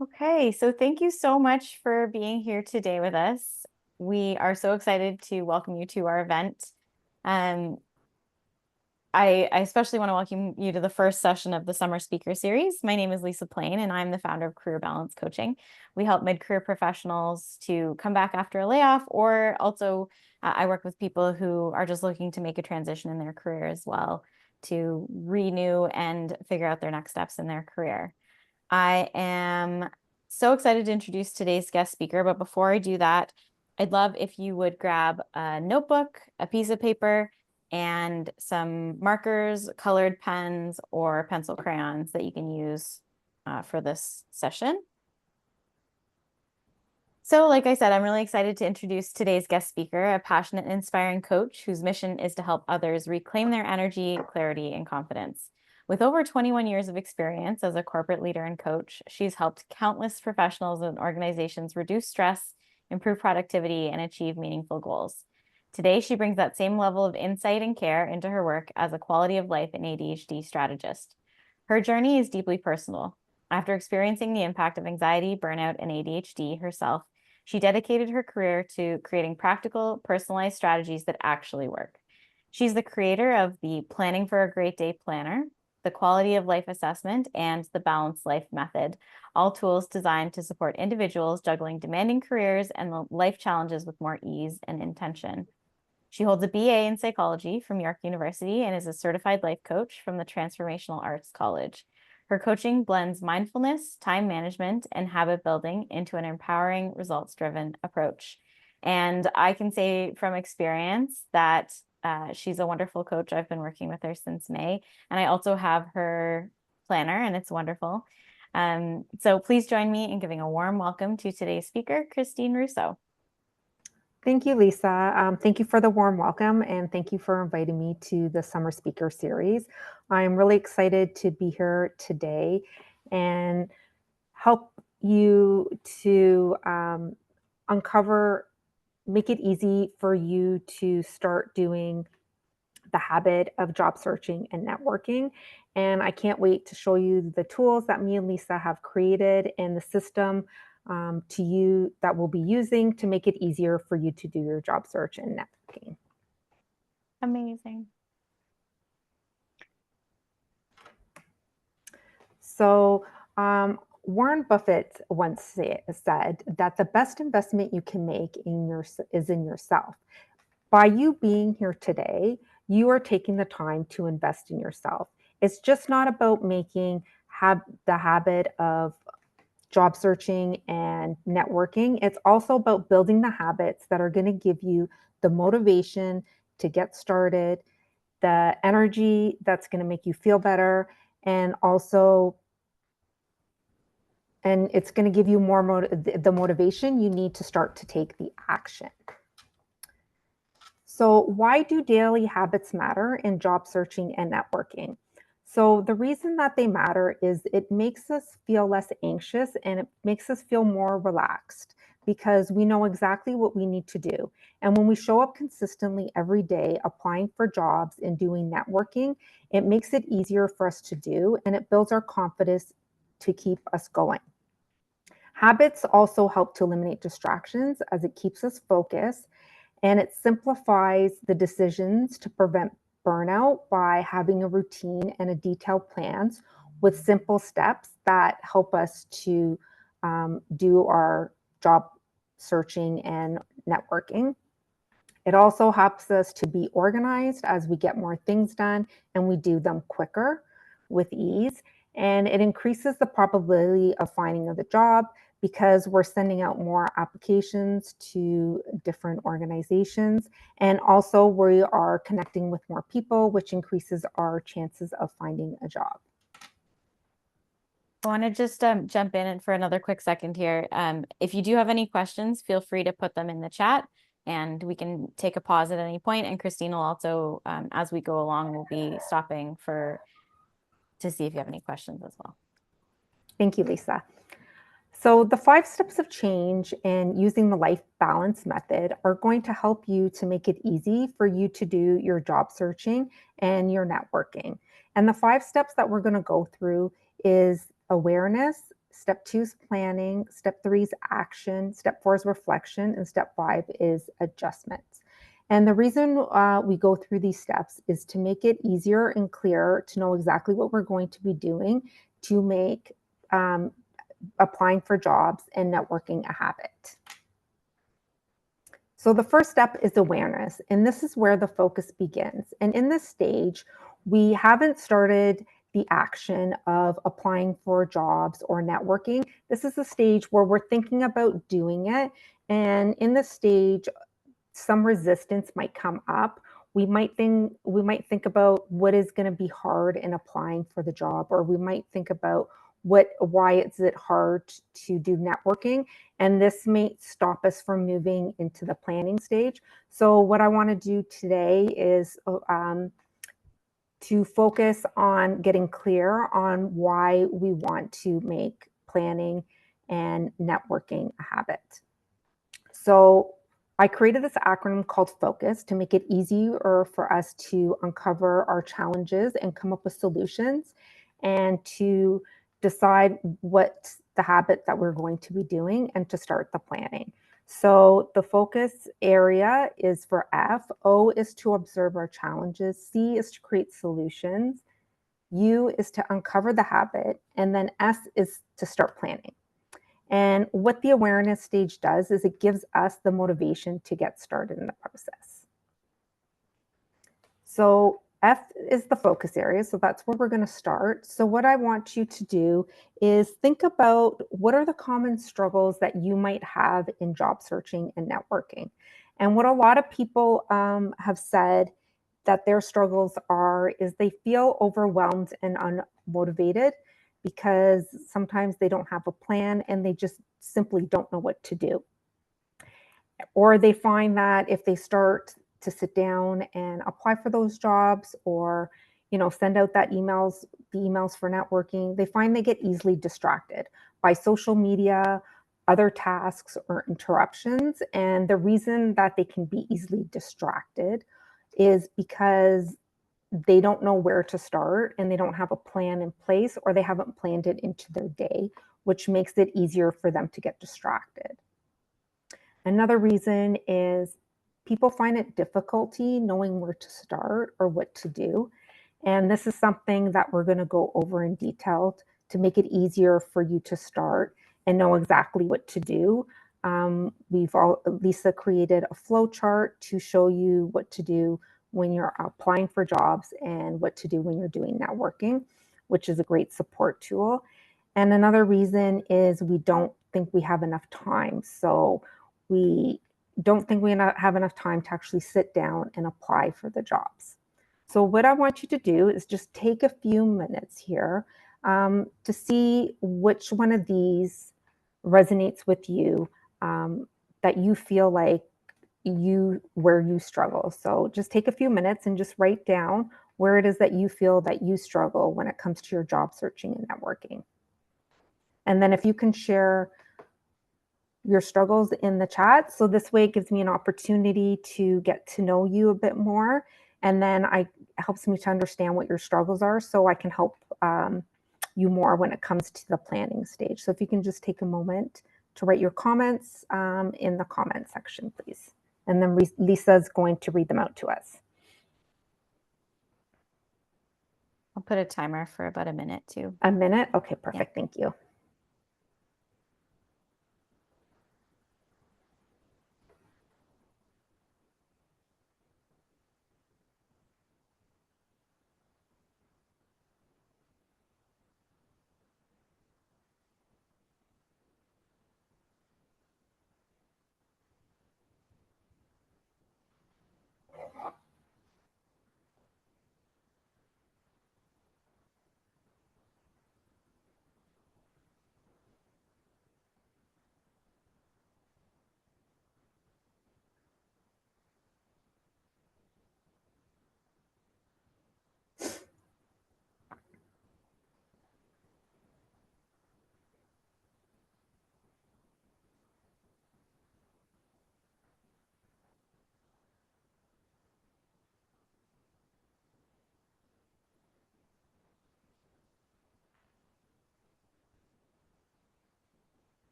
Okay, so thank you so much for being here today with us. We are so excited to welcome you to our event. Um, I especially want to welcome you to the first session of the Summer Speaker Series. My name is Lisa Plain, and I'm the founder of Career Balance Coaching. We help mid-career professionals to come back after a layoff, or also I work with people who are just looking to make a transition in their career as well, to renew and figure out their next steps in their career. I am so excited to introduce today's guest speaker, but before I do that, I'd love if you would grab a notebook, a piece of paper, and some markers, colored pens, or pencil crayons that you can use for this session. So, like I said, I'm really excited to introduce today's guest speaker, a passionate and inspiring coach whose mission is to help others reclaim their energy, clarity, and confidence. With over 21 years of experience as a corporate leader and coach, she's helped countless professionals and organizations reduce stress, improve productivity, and achieve meaningful goals. Today, she brings that same level of insight and care into her work as a quality of life and ADHD strategist. Her journey is deeply personal. After experiencing the impact of anxiety, burnout, and ADHD herself, she dedicated her career to creating practical, personalized strategies that actually work. She's the creator of the Planning for a Great Day Planner, the Quality of Life Assessment, and the Balanced Life Method, all tools designed to support individuals juggling demanding careers and life challenges with more ease and intention. She holds a BA in psychology from York University and is a certified life coach from the Transformational Arts College. Her coaching blends mindfulness, time management, and habit building into an empowering, results-driven approach. And I can say from experience that she's a wonderful coach. I've been working with her since May, and I also have her planner, and it's wonderful. So please join me in giving a warm welcome to today's speaker, Christine Russo. Thank you, Lisa. Thank you for the warm welcome, and thank you for inviting me to the Summer Speaker Series. I'm really excited to be here today and help you to make it easy for you to start doing the habit of job searching and networking. And I can't wait to show you the tools that me and Lisa have created and the system to you that we'll be using to make it easier for you to do your job search and networking. Amazing. So, Warren Buffett once said that the best investment you can make is in yourself. By you being here today, you are taking the time to invest in yourself. It's just not about making the habit of job searching and networking. It's also about building the habits that are going to give you the motivation to get started, the energy that's going to make you feel better, and also it's going to give you the motivation you need to start to take the action. So, why do daily habits matter in job searching and networking? So, the reason that they matter is it makes us feel less anxious and it makes us feel more relaxed because we know exactly what we need to do. And when we show up consistently every day applying for jobs and doing networking, it makes it easier for us to do and it builds our confidence to keep us going. Habits also help to eliminate distractions as it keeps us focused and it simplifies the decisions to prevent burnout by having a routine and a detailed plans with simple steps that help us to do our job searching and networking. It also helps us to be organized as we get more things done and we do them quicker with ease. And it increases the probability of finding the job because we're sending out more applications to different organizations. And also we are connecting with more people, which increases our chances of finding a job. I want to just jump in for another quick second here. If you do have any questions, feel free to put them in the chat and we can take a pause at any point. And Christine will also, as we go along, will be stopping to see if you have any questions as well. Thank you, Lisa. So the 5 steps of change and using the life balance method are going to help you to make it easy for you to do your job searching and your networking. And the 5 steps that we're going to go through is awareness, Step 2 is planning. Step 3 is action. Step 4 is reflection. And step 5 is adjustments. And the reason we go through these steps is to make it easier and clearer to know exactly what we're going to be doing to make applying for jobs and networking a habit. So the first step is awareness, and this is where the focus begins. And in this stage, we haven't started the action of applying for jobs or networking. This is the stage where we're thinking about doing it. And in this stage, some resistance might come up. We might think about what is going to be hard in applying for the job, or we might think about why is it hard to do networking, and this may stop us from moving into the planning stage. So what I want to do today is to focus on getting clear on why we want to make planning and networking a habit. So I created this acronym called FOCUS to make it easier for us to uncover our challenges and come up with solutions, and to decide what the habit that we're going to be doing and to start the planning. So the focus area is for F. O is to observe our challenges. C is to create solutions. U is to uncover the habit. And then S is to start planning. And what the awareness stage does is it gives us the motivation to get started in the process. So F is the focus area, so that's where we're going to start. So what I want you to do is think about what are the common struggles that you might have in job searching and networking. And what a lot of people have said that their struggles are is they feel overwhelmed and unmotivated because sometimes they don't have a plan and they just simply don't know what to do. Or they find that if they start to sit down and apply for those jobs, or send out the emails for networking, they find they get easily distracted by social media, other tasks, or interruptions. And the reason that they can be easily distracted is because they don't know where to start and they don't have a plan in place, or they haven't planned it into their day, which makes it easier for them to get distracted. Another reason is people find it difficulty knowing where to start or what to do. And this is something that we're going to go over in detail to make it easier for you to start and know exactly what to do. Lisa created a flow chart to show you what to do when you're applying for jobs and what to do when you're doing networking, which is a great support tool. And another reason is we don't think we have enough time. So we don't think we have enough time to actually sit down and apply for the jobs. So what I want you to do is just take a few minutes here to see which one of these resonates with you, that you feel like where you struggle. So just take a few minutes and just write down where it is that you feel that you struggle when it comes to your job searching and networking. And then if you can share your struggles in the chat, so this way it gives me an opportunity to get to know you a bit more, and then it helps me to understand what your struggles are, so I can help you more when it comes to the planning stage. So if you can just take a moment to write your comments in the comment section, please. And then Lisa is going to read them out to us. I'll put a timer for about a minute too. A minute? Okay, perfect. Yeah. Thank you.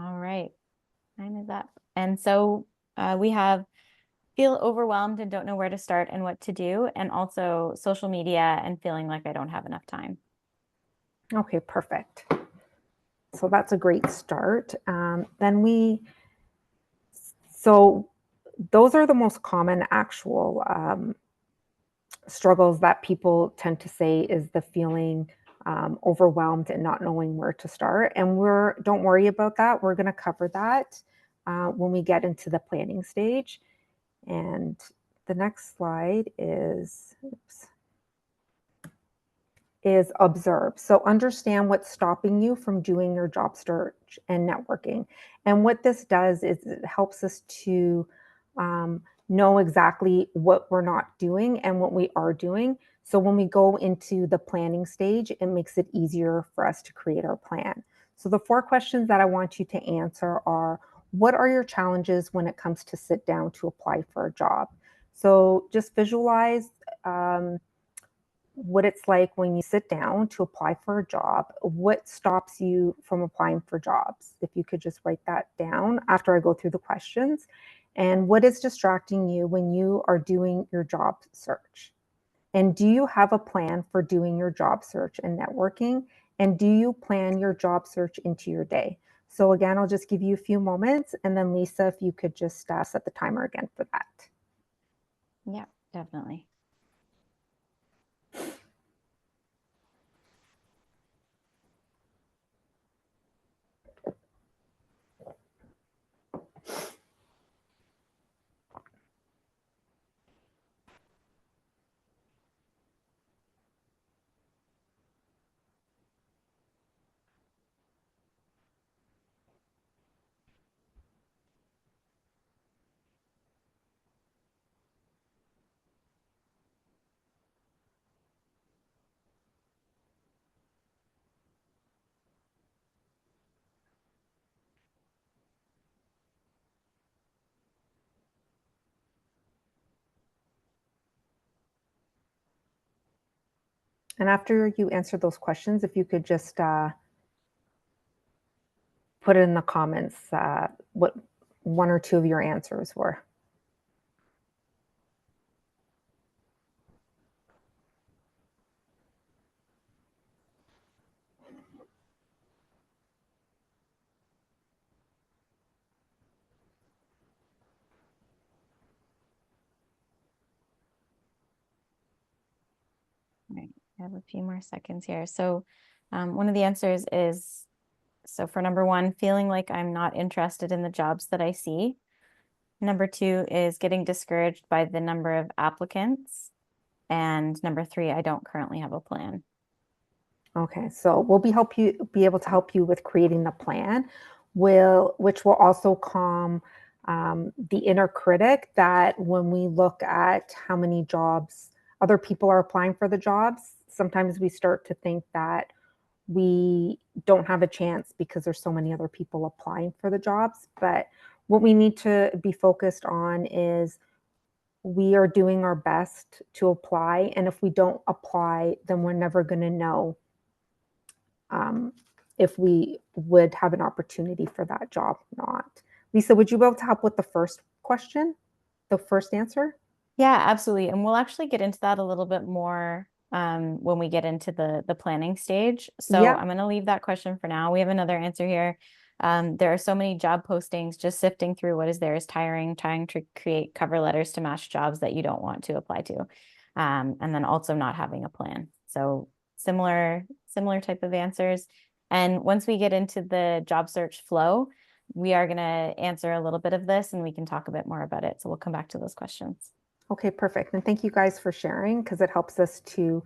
All right, time is up. And so we have feel overwhelmed and don't know where to start and what to do, and also social media and feeling like I don't have enough time. Okay, perfect. So that's a great start. So those are the most common actual struggles that people tend to say is the feeling overwhelmed and not knowing where to start. And don't worry about that. We're going to cover that when we get into the planning stage. And the next slide is observe. So understand what's stopping you from doing your job search and networking. And what this does is it helps us to know exactly what we're not doing and what we are doing. So when we go into the planning stage, it makes it easier for us to create our plan. So the 4 questions that I want you to answer are, what are your challenges when it comes to sit down to apply for a job? So just visualize what it's like when you sit down to apply for a job. What stops you from applying for jobs? If you could just write that down after I go through the questions. And what is distracting you when you are doing your job search? And do you have a plan for doing your job search and networking? And do you plan your job search into your day? So again, I'll just give you a few moments. And then Lisa, if you could just set the timer again for that. Yeah, definitely. And after you answer those questions, if you could just put it in the comments what 1 or 2 of your answers were. All right, I have a few more seconds here. So one of the answers is, so for number 1, feeling like I'm not interested in the jobs that I see. Number 2 is getting discouraged by the number of applicants. And number 3, I don't currently have a plan. Okay, so we'll be able to help you with creating the plan, which will also calm the inner critic that when we look at how many jobs other people are applying for the jobs, sometimes we start to think that we don't have a chance because there's so many other people applying for the jobs. But what we need to be focused on is we are doing our best to apply. And if we don't apply, then we're never going to know if we would have an opportunity for that job or not. Lisa, would you be able to help with the first question, the first answer? Yeah, absolutely. And we'll actually get into that a little bit more when we get into the planning stage. So Yeah. I'm going to leave that question for now. We have another answer here. There are so many job postings, just sifting through what is there is tiring, trying to create cover letters to match jobs that you don't want to apply to. And then also not having a plan. So similar type of answers. And once we get into the job search flow, we are going to answer a little bit of this and we can talk a bit more about it. So we'll come back to those questions. Okay, perfect. And thank you guys for sharing because it helps us to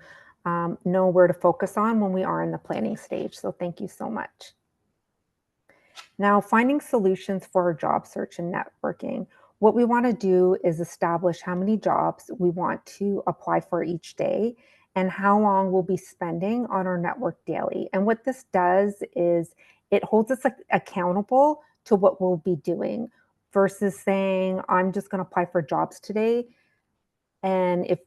know where to focus on when we are in the planning stage. So thank you so much. Now, finding solutions for our job search and networking. What we want to do is establish how many jobs we want to apply for each day and how long we'll be spending on our network daily. And what this does is it holds us accountable to what we'll be doing versus saying, I'm just going to apply for jobs today. And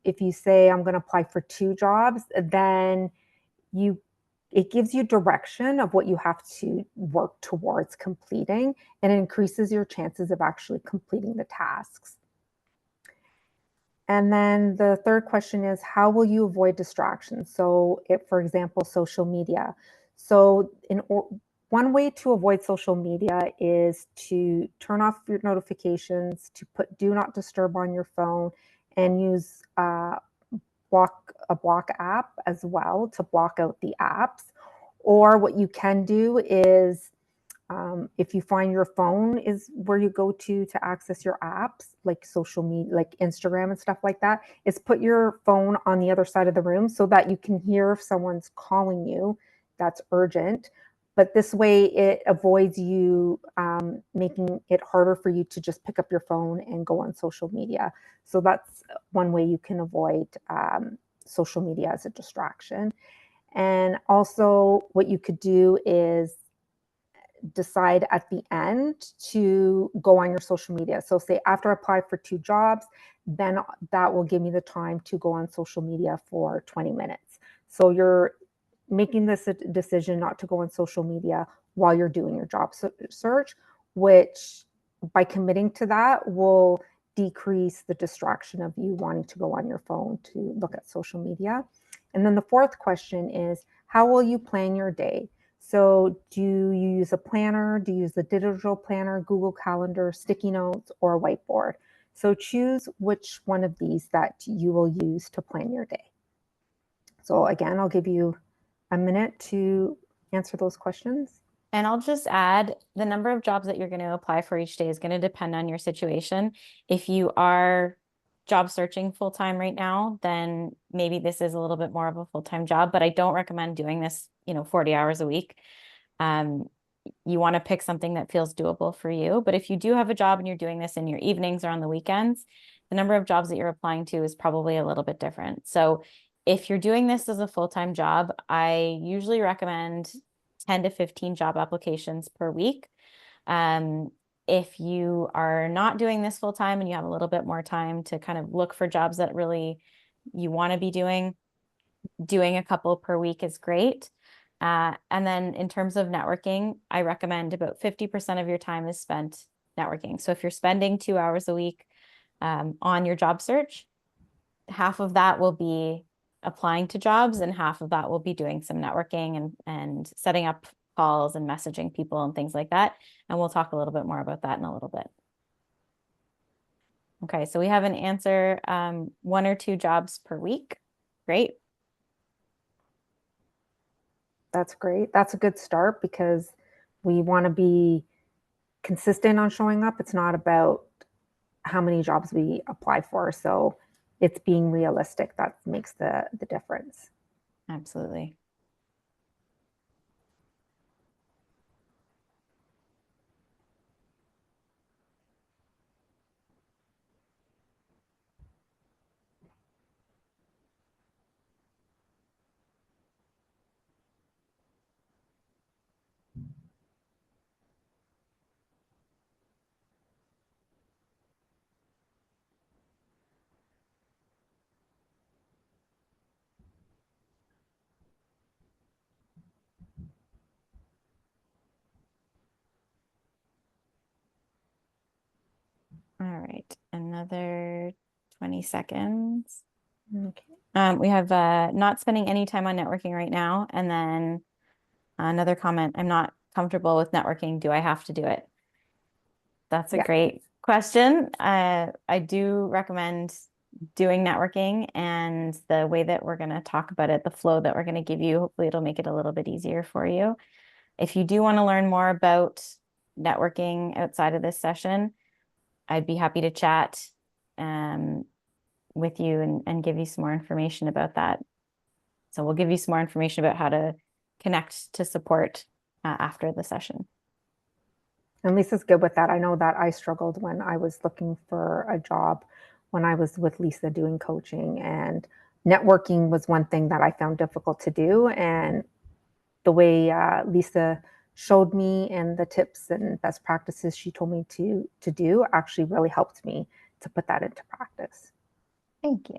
if you say I'm going to apply for 2 jobs, then you it gives you direction of what you have to work towards completing, and it increases your chances of actually completing the tasks. And then the third question is, how will you avoid distractions? So, for example, social media. So, one way to avoid social media is to turn off your notifications, to put do not disturb on your phone, and use a block app as well to block out the apps. Or what you can do is, if you find your phone is where you go to access your apps, like social media, like Instagram and stuff like that, is put your phone on the other side of the room so that you can hear if someone's calling you that's urgent. But this way it avoids you making it harder for you to just pick up your phone and go on social media. So that's one way you can avoid social media as a distraction. And also what you could do is decide at the end to go on your social media. So say after I apply for 2 jobs, then that will give me the time to go on social media for 20 minutes. So you're making this a decision not to go on social media while you're doing your job search, which by committing to that will decrease the distraction of you wanting to go on your phone to look at social media. And then the fourth question is, how will you plan your day? So do you use a planner? Do you use a digital planner, Google Calendar, sticky notes, or a whiteboard? So choose which one of these that you will use to plan your day. So again, I'll give you a minute to answer those questions. And I'll just add, the number of jobs that you're going to apply for each day is going to depend on your situation. If you are job searching full-time right now, then maybe this is a little bit more of a full-time job, but I don't recommend doing this, 40 hours a week. You want to pick something that feels doable for you. But if you do have a job and you're doing this in your evenings or on the weekends, the number of jobs that you're applying to is probably a little bit different. So if you're doing this as a full-time job, I usually recommend 10 to 15 job applications per week. If you are not doing this full time and you have a little bit more time to kind of look for jobs that really you want to be doing a couple per week is great. And then in terms of networking, I recommend about 50% of your time is spent networking. So if you're spending 2 hours a week on your job search, half of that will be applying to jobs and half of that will be doing some networking and setting up calls and messaging people and things like that. And we'll talk a little bit more about that in a little bit. Okay, so we have an answer, 1 or 2 jobs per week. Great. That's great. That's a good start because we want to be consistent on showing up. It's not about how many jobs we apply for. So it's being realistic that makes the difference. Absolutely. All right, another 20 seconds. Okay. We have not spending any time on networking right now. And then another comment, I'm not comfortable with networking. Do I have to do it? That's a great question. I do recommend doing networking, and the way that we're going to talk about it, the flow that we're going to give you, hopefully it'll make it a little bit easier for you. If you do want to learn more about networking outside of this session, I'd be happy to chat with you and give you some more information about that. So we'll give you some more information about how to connect to support after the session. And Lisa's good with that. I know that I struggled when I was looking for a job when I was with Lisa doing coaching, and networking was one thing that I found difficult to do. And the way Lisa showed me and the tips and best practices she told me to do actually really helped me to put that into practice. Thank you.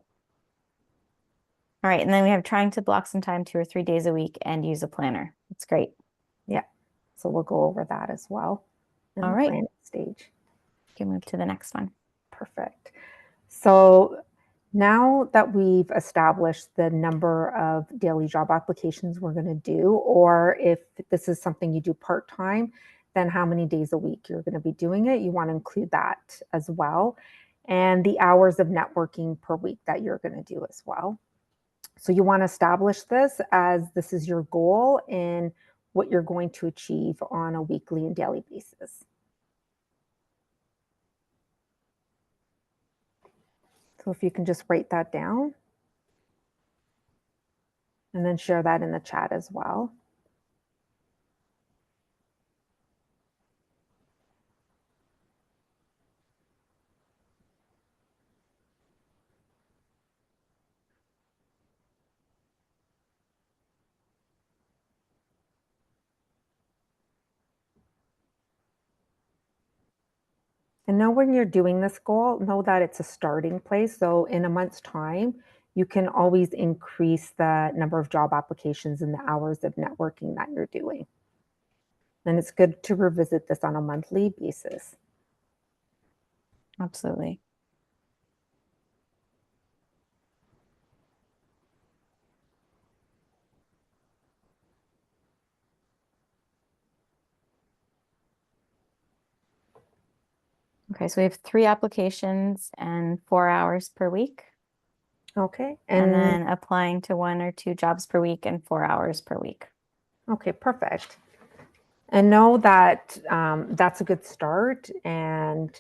All right, and then we have trying to block some time 2 or 3 days a week and use a planner. That's great. Yeah. So we'll go over that as well in All the right. planning stage. You can move to the next one. Perfect. So now that we've established the number of daily job applications we're going to do, or if this is something you do part-time, then how many days a week you're going to be doing it, you want to include that as well. And the hours of networking per week that you're going to do as well. So you want to establish this as this is your goal and what you're going to achieve on a weekly and daily basis. So if you can just write that down and then share that in the chat as well. And know when you're doing this goal, know that it's a starting place. So in a month's time, you can always increase the number of job applications and the hours of networking that you're doing. And it's good to revisit this on a monthly basis. Absolutely. Okay, so we have 3 applications and 4 hours per week. Okay. And then applying to 1 or 2 jobs per week and 4 hours per week. Okay, perfect. And know that that's a good start. And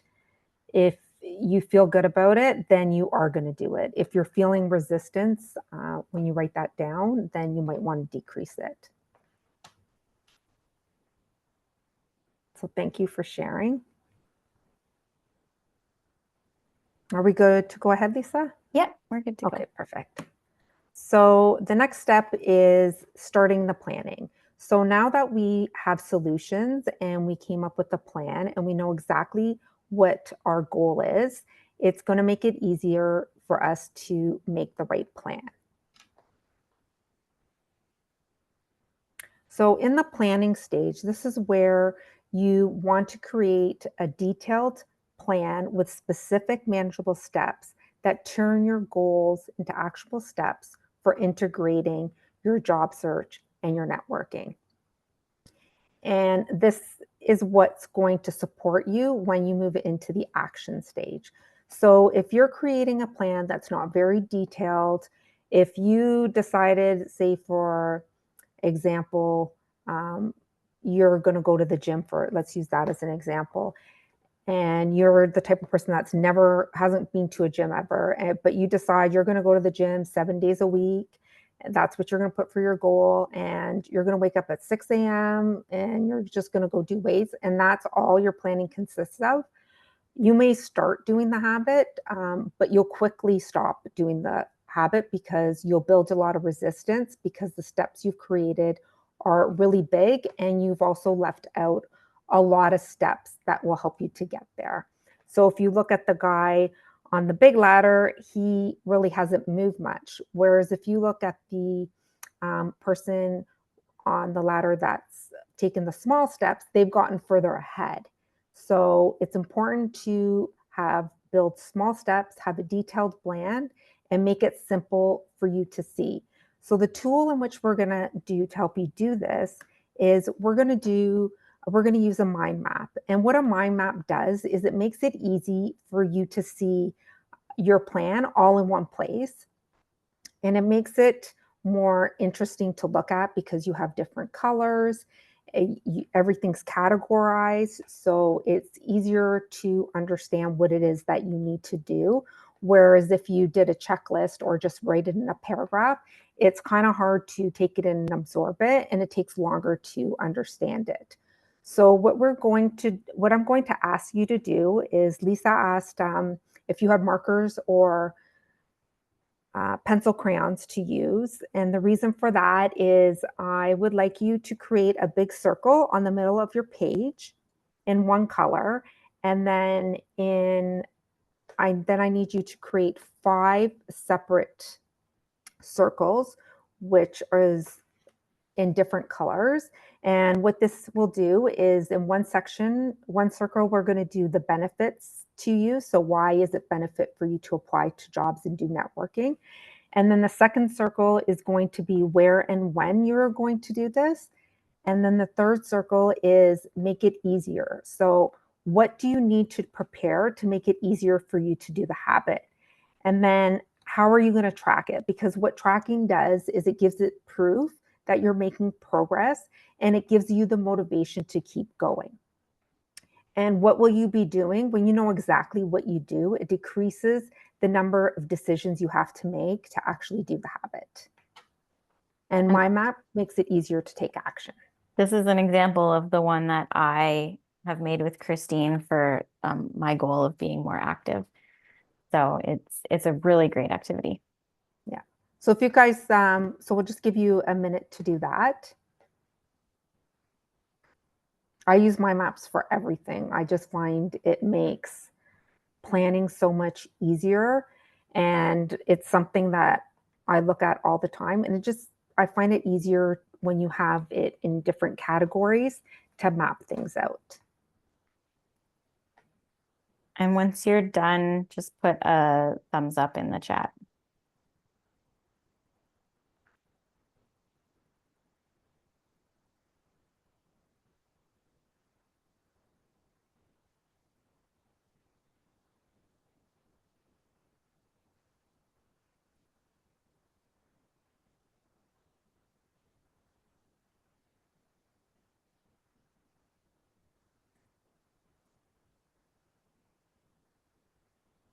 if you feel good about it, then you are going to do it. If you're feeling resistance when you write that down, then you might want to decrease it. So thank you for sharing. Are we good to go ahead, Lisa? Yep, we're good to go. Okay, perfect. So the next step is starting the planning. So now that we have solutions and we came up with a plan and we know exactly what our goal is, it's going to make it easier for us to make the right plan. So in the planning stage, this is where you want to create a detailed plan with specific manageable steps that turn your goals into actionable steps for integrating your job search and your networking. And this is what's going to support you when you move into the action stage. So if you're creating a plan that's not very detailed, if you decided, say for example, you're going to go to the gym for, let's use that as an example, and you're the type of person that's hasn't been to a gym ever, but you decide you're going to go to the gym 7 days a week. And that's what you're going to put for your goal. And you're going to wake up at 6 a.m. and you're just going to go do weights. And that's all your planning consists of. You may start doing the habit, but you'll quickly stop doing the habit because you'll build a lot of resistance because the steps you've created are really big and you've also left out a lot of steps that will help you to get there. So if you look at the guy on the big ladder, he really hasn't moved much. Whereas if you look at the person on the ladder that's taken the small steps, they've gotten further ahead. So it's important to build small steps, have a detailed plan, and make it simple for you to see. So the tool in which we're going to do to help you do this is we're going to use a mind map. And what a mind map does is it makes it easy for you to see your plan all in one place. And it makes it more interesting to look at because you have different colors. Everything's categorized, so it's easier to understand what it is that you need to do. Whereas if you did a checklist or just write it in a paragraph, it's kind of hard to take it in and absorb it, and it takes longer to understand it. So what I'm going to ask you to do is, Lisa asked if you have markers or pencil crayons to use. And the reason for that is I would like you to create a big circle on the middle of your page in one color. And then I need you to create 5 separate circles, which is in different colors. And what this will do is in one section, one circle, we're going to do the benefits to you. So why is it benefit for you to apply to jobs and do networking? And then the second circle is going to be where and when you're going to do this. And then the third circle is make it easier. So what do you need to prepare to make it easier for you to do the habit? And then how are you going to track it? Because what tracking does is it gives it proof that you're making progress, and it gives you the motivation to keep going. And what will you be doing when you know exactly what you do? It decreases the number of decisions you have to make to actually do the habit. And my map makes it easier to take action. This is an example of the one that I have made with Christine for my goal of being more active. So it's a really great activity. Yeah. So if you guys, so we'll just give you a minute to do that. I use my maps for everything. I just find it makes planning so much easier. And it's something that I look at all the time. And I find it easier when you have it in different categories to map things out. And once you're done, just put a thumbs up in the chat.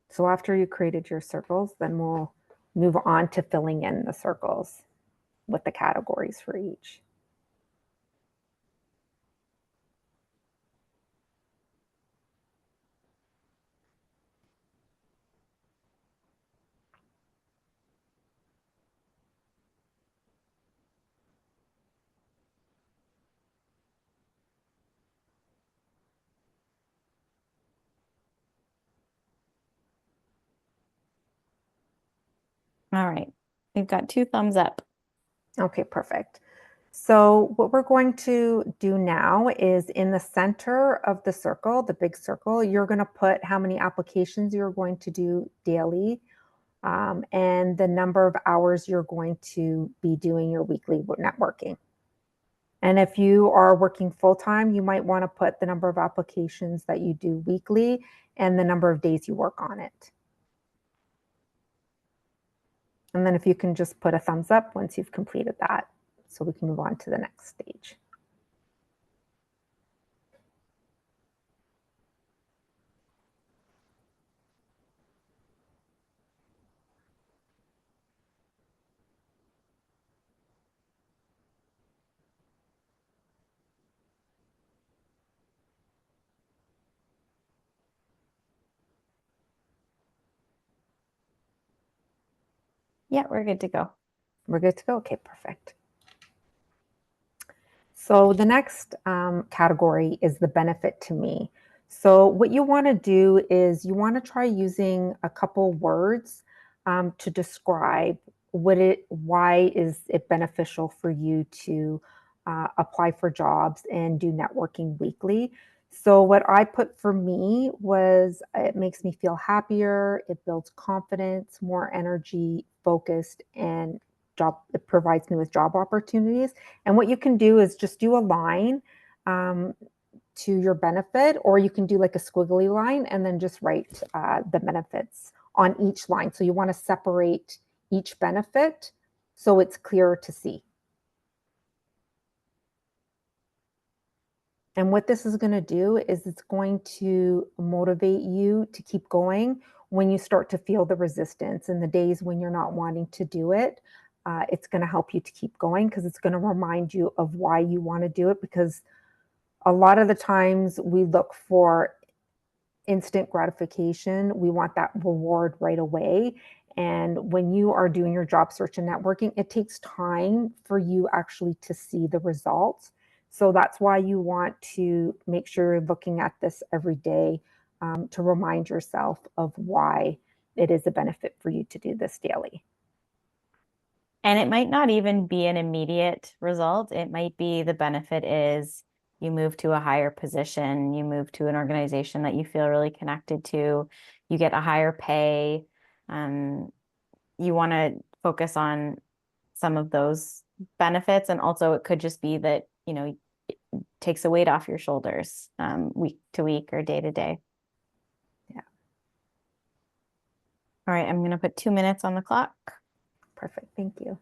So after you created your circles, then we'll move on to filling in the circles with the categories for each. All right, we've got 2 thumbs up. Okay, perfect. So what we're going to do now is in the center of the circle, the big circle, you're going to put how many applications you're going to do daily, and the number of hours you're going to be doing your weekly networking. And if you are working full-time, you might want to put the number of applications that you do weekly and the number of days you work on it. And then if you can just put a thumbs up once you've completed that, so we can move on to the next stage. Yeah, we're good to go. We're good to go. Okay, perfect. So the next category is the benefit to me. So what you want to do is you want to try using a couple words to describe why is it beneficial for you to apply for jobs and do networking weekly. So what I put for me was it makes me feel happier, it builds confidence, more energy, focused, and it provides me with job opportunities. And what you can do is just do a line to your benefit, or you can do like a squiggly line and then just write the benefits on each line. So you want to separate each benefit so it's clearer to see. And what this is going to do is it's going to motivate you to keep going when you start to feel the resistance in the days when you're not wanting to do it. It's going to help you to keep going because it's going to remind you of why you want to do it, because a lot of the times we look for instant gratification. We want that reward right away. And when you are doing your job search and networking, it takes time for you actually to see the results. So that's why you want to make sure you're looking at this every day to remind yourself of why it is a benefit for you to do this daily. And it might not even be an immediate result. It might be the benefit is you move to a higher position, you move to an organization that you feel really connected to, you get a higher pay. Um, you want to focus on some of those benefits. And also it could just be that, it takes a weight off your shoulders, week to week or day to day. Yeah. All right, I'm going to put 2 minutes on the clock. Perfect. Thank you.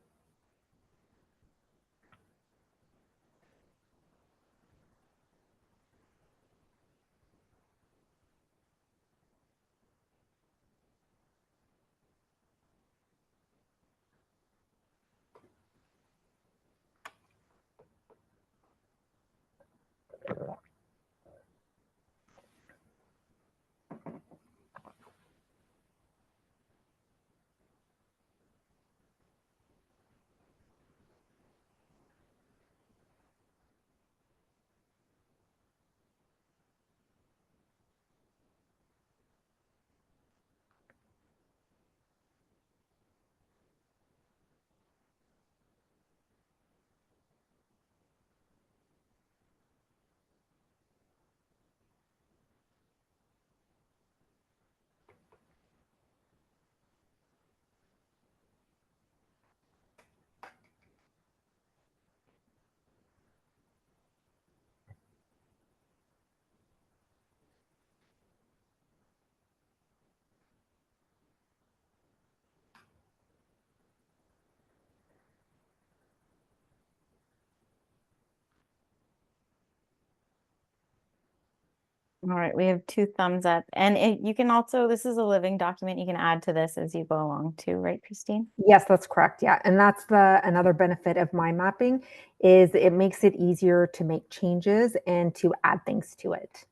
All right, we have 2 thumbs up. And you can also, this is a living document. You can add to this as you go along too, right, Christine? Yes, that's correct. Yeah. And that's another benefit of mind mapping is it makes it easier to make changes and to add things to it.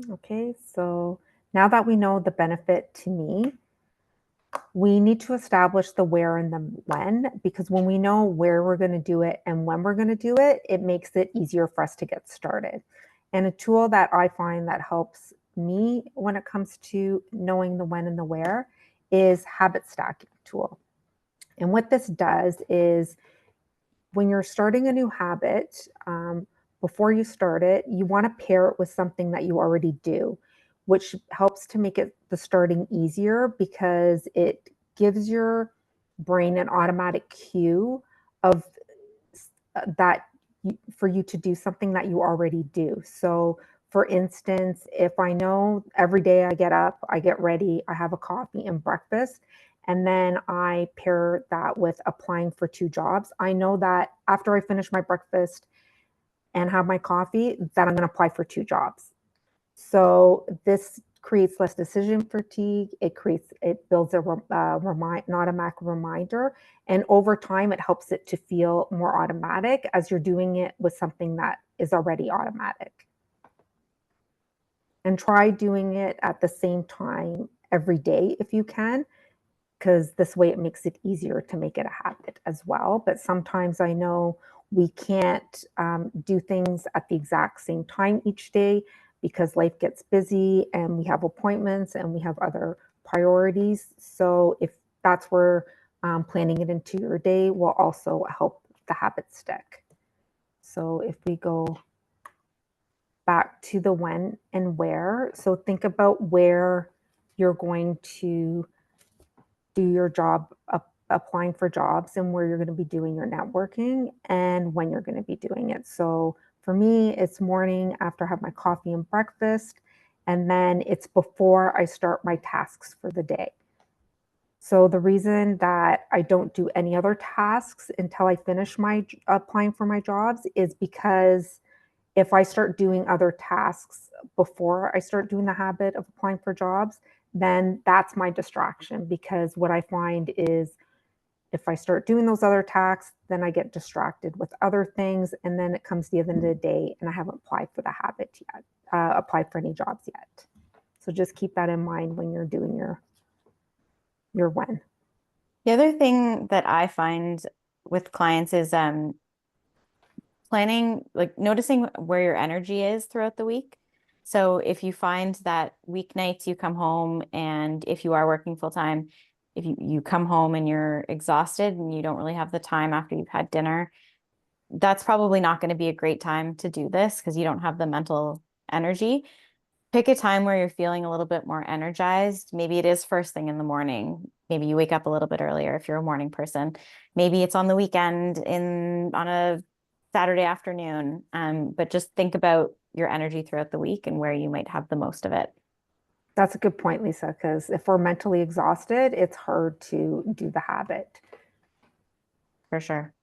Okay, so now that we know the benefit to me, we need to establish the where and the when, because when we know where we're going to do it and when we're going to do it, it makes it easier for us to get started. And a tool that I find that helps me when it comes to knowing the when and the where is habit stacking tool. And what this does is when you're starting a new habit, before you start it, you want to pair it with something that you already do, which helps to make it the starting easier because it gives your brain an automatic cue of that for you to do something that you already do. So, for instance, if I know every day I get up, I get ready, I have a coffee and breakfast, and then I pair that with applying for 2 jobs, I know that after I finish my breakfast and have my coffee, that I'm going to apply for 2 jobs. So this creates less decision fatigue. It builds an automatic reminder, and over time, it helps it to feel more automatic as you're doing it with something that is already automatic. And try doing it at the same time every day if you can, because this way it makes it easier to make it a habit as well. But sometimes I know we can't do things at the exact same time each day because life gets busy and we have appointments and we have other priorities. So if that's where planning it into your day will also help the habit stick. So if we go back to the when and where, so think about where you're going to do your job, applying for jobs, and where you're going to be doing your networking and when you're going to be doing it. So for me, it's morning after I have my coffee and breakfast, and then it's before I start my tasks for the day. So the reason that I don't do any other tasks until I finish my applying for my jobs is because if I start doing other tasks before I start doing the habit of applying for jobs, then that's my distraction. Because what I find is if I start doing those other tasks, then I get distracted with other things. And then it comes to the end of the day and I haven't applied for the habit yet, applied for any jobs yet. So just keep that in mind when you're doing your when. The other thing that I find with clients is planning, like noticing where your energy is throughout the week. So if you find that weeknights you come home and if you are working full time, if you come home and you're exhausted and you don't really have the time after you've had dinner, that's probably not going to be a great time to do this because you don't have the mental energy. Pick a time where you're feeling a little bit more energized. Maybe it is first thing in the morning. Maybe you wake up a little bit earlier if you're a morning person. Maybe it's on the weekend on a Saturday afternoon. But just think about your energy throughout the week and where you might have the most of it. That's a good point, Lisa, because if we're mentally exhausted, it's hard to do the habit. For sure.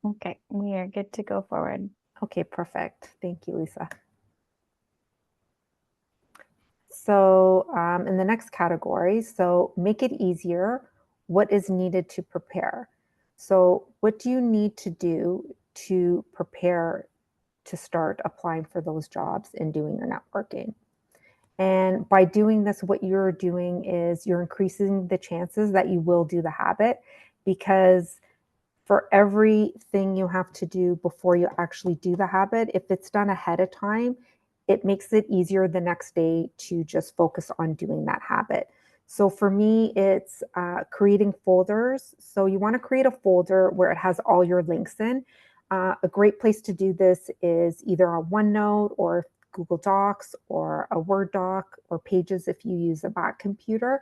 Okay, we are good to go forward. Okay, perfect. Thank you, Lisa. So in the next category, so make it easier. What is needed to prepare? So what do you need to do to prepare to start applying for those jobs and doing your networking? And by doing this, what you're doing is you're increasing the chances that you will do the habit, because for everything you have to do before you actually do the habit, if it's done ahead of time, it makes it easier the next day to just focus on doing that habit. So for me, it's creating folders. So you want to create a folder where it has all your links in. A great place to do this is either a OneNote or Google Docs or a Word doc or Pages if you use a Mac computer,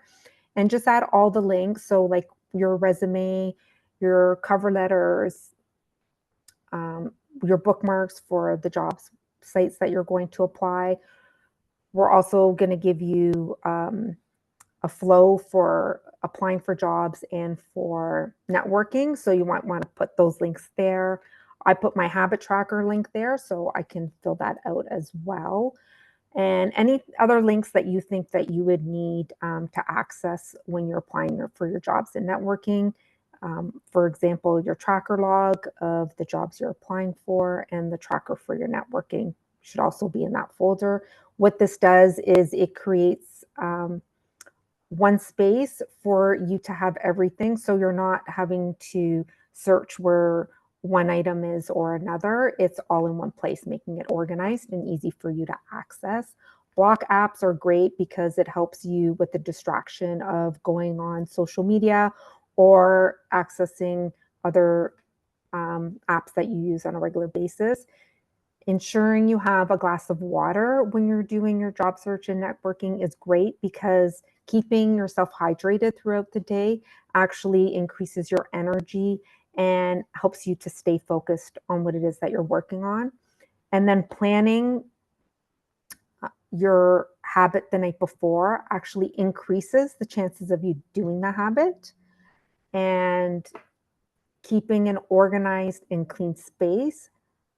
and just add all the links. So like your resume, your cover letters, um, your bookmarks for the jobs sites that you're going to apply. We're also going to give you a flow for applying for jobs and for networking. So you might want to put those links there. I put my habit tracker link there so I can fill that out as well. And any other links that you think that you would need to access when you're applying for your jobs and networking. For example, your tracker log of the jobs you're applying for and the tracker for your networking should also be in that folder. What this does is it creates one space for you to have everything, so you're not having to search where one item is or another. It's all in one place, making it organized and easy for you to access. Block apps are great because it helps you with the distraction of going on social media or accessing other apps that you use on a regular basis. Ensuring you have a glass of water when you're doing your job search and networking is great, because keeping yourself hydrated throughout the day actually increases your energy and helps you to stay focused on what it is that you're working on. And then planning your habit the night before actually increases the chances of you doing the habit. And keeping an organized and clean space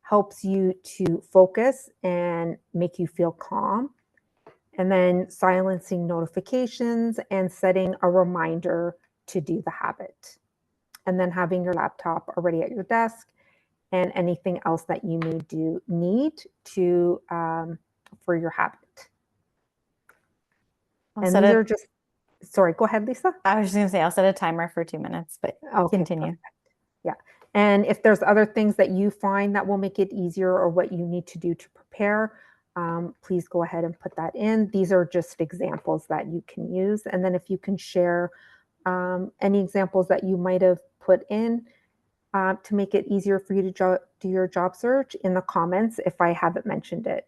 helps you to focus and make you feel calm. And then silencing notifications and setting a reminder to do the habit. And then having your laptop already at your desk and anything else that you may need to for your habit. And these are just, sorry, go ahead, Lisa. I was just going to say, I'll set a timer for 2 minutes, but okay, continue. Perfect. Yeah. And if there's other things that you find that will make it easier or what you need to do to prepare, please go ahead and put that in. These are just examples that you can use. And then if you can share any examples that you might have put in to make it easier for you to do your job search in the comments if I haven't mentioned it.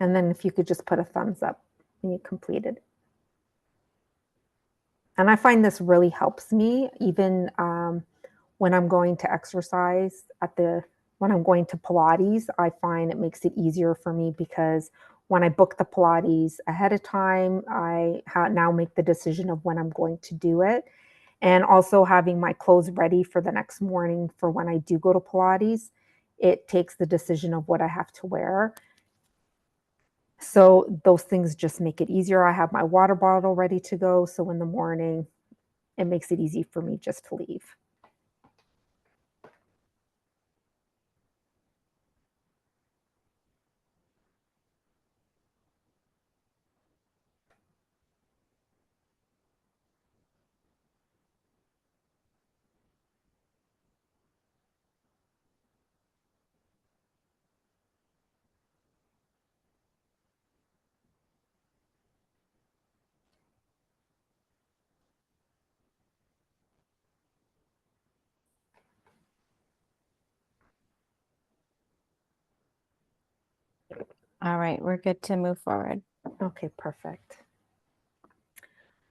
And then if you could just put a thumbs up when you completed. And I find this really helps me even when I'm going to exercise when I'm going to Pilates. I find it makes it easier for me because when I book the Pilates ahead of time, I now make the decision of when I'm going to do it. And also having my clothes ready for the next morning for when I do go to Pilates, it takes the decision of what I have to wear. So those things just make it easier. I have my water bottle ready to go. So in the morning, it makes it easy for me just to leave. All right, we're good to move forward. Okay, perfect.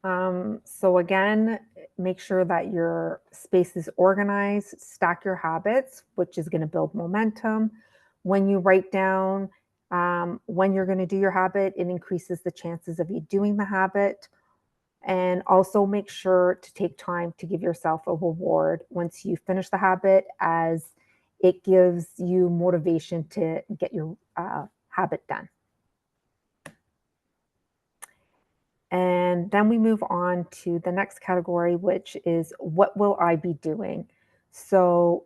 So again, make sure that your space is organized, stack your habits, which is going to build momentum. When you write down when you're going to do your habit, it increases the chances of you doing the habit. And also make sure to take time to give yourself a reward once you finish the habit, as it gives you motivation to get your habit done. And then we move on to the next category, which is what will I be doing? So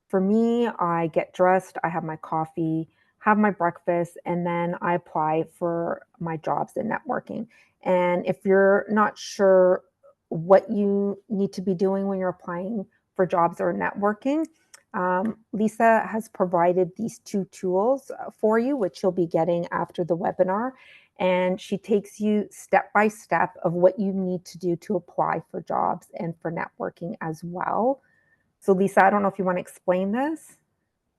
for me, I get dressed, I have my coffee, have my breakfast, and then I apply for my jobs in networking. And if you're not sure what you need to be doing when you're applying for jobs or networking, 𝗖𝗏 has provided these two tools for you, which you'll be getting after the webinar. And she takes you step by step of what you need to do to apply for jobs and for networking as well. So 𝗖𝗏, I don't know if you want to explain this.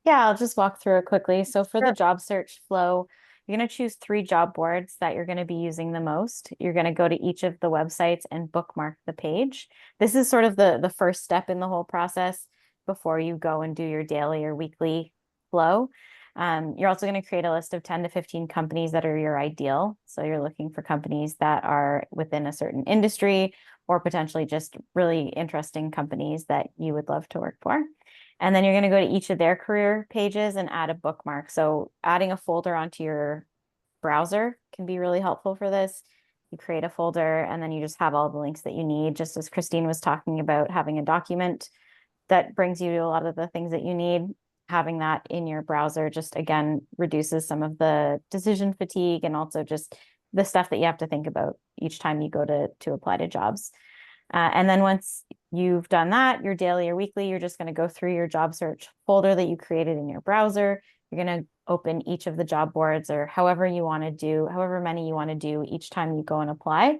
Yeah, I'll just walk through it quickly. So for the Sure. job search flow, you're going to choose 3 job boards that you're going to be using the most. You're going to go to each of the websites and bookmark the page. This is sort of the first step in the whole process before you go and do your daily or weekly flow. You're also going to create a list of 10 to 15 companies that are your ideal. So you're looking for companies that are within a certain industry or potentially just really interesting companies that you would love to work for. And then you're going to go to each of their career pages and add a bookmark. So adding a folder onto your browser can be really helpful for this. You create a folder and then you just have all the links that you need, just as Christine was talking about having a document that brings you to a lot of the things that you need. Having that in your browser just, again, reduces some of the decision fatigue and also just the stuff that you have to think about each time you go to apply to jobs. And then once you've done that, your daily or weekly, you're just going to go through your job search folder that you created in your browser. You're going to open each of the job boards or however you want to do, however many you want to do each time you go and apply.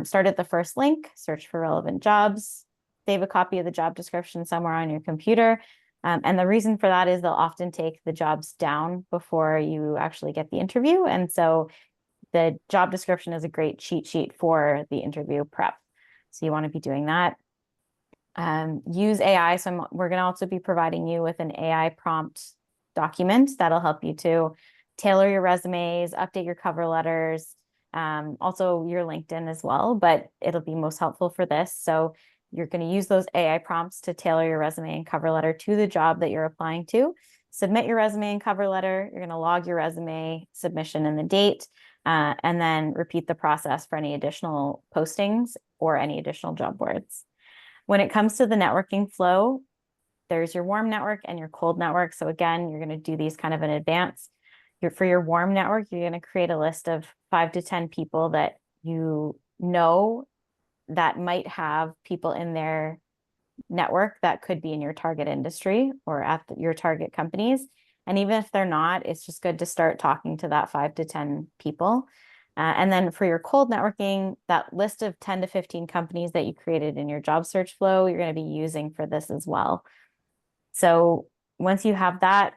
Start at the first link, search for relevant jobs, save a copy of the job description somewhere on your computer. And the reason for that is they'll often take the jobs down before you actually get the interview. And so the job description is a great cheat sheet for the interview prep. So you want to be doing that. Use AI. So we're going to also be providing you with an AI prompt document that'll help you to tailor your resumes, update your cover letters, also your LinkedIn as well, but it'll be most helpful for this. So you're going to use those AI prompts to tailor your resume and cover letter to the job that you're applying to. Submit your resume and cover letter. You're going to log your resume submission and the date, and then repeat the process for any additional postings or any additional job boards. When it comes to the networking flow, there's your warm network and your cold network. So again, you're going to do these kind of in advance. For your warm network, you're going to create a list of 5 to 10 people that you know that might have people in their network that could be in your target industry or at your target companies. And even if they're not, it's just good to start talking to that 5 to 10 people. And then for your cold networking, that list of 10 to 15 companies that you created in your job search flow, you're going to be using for this as well. So once you have that,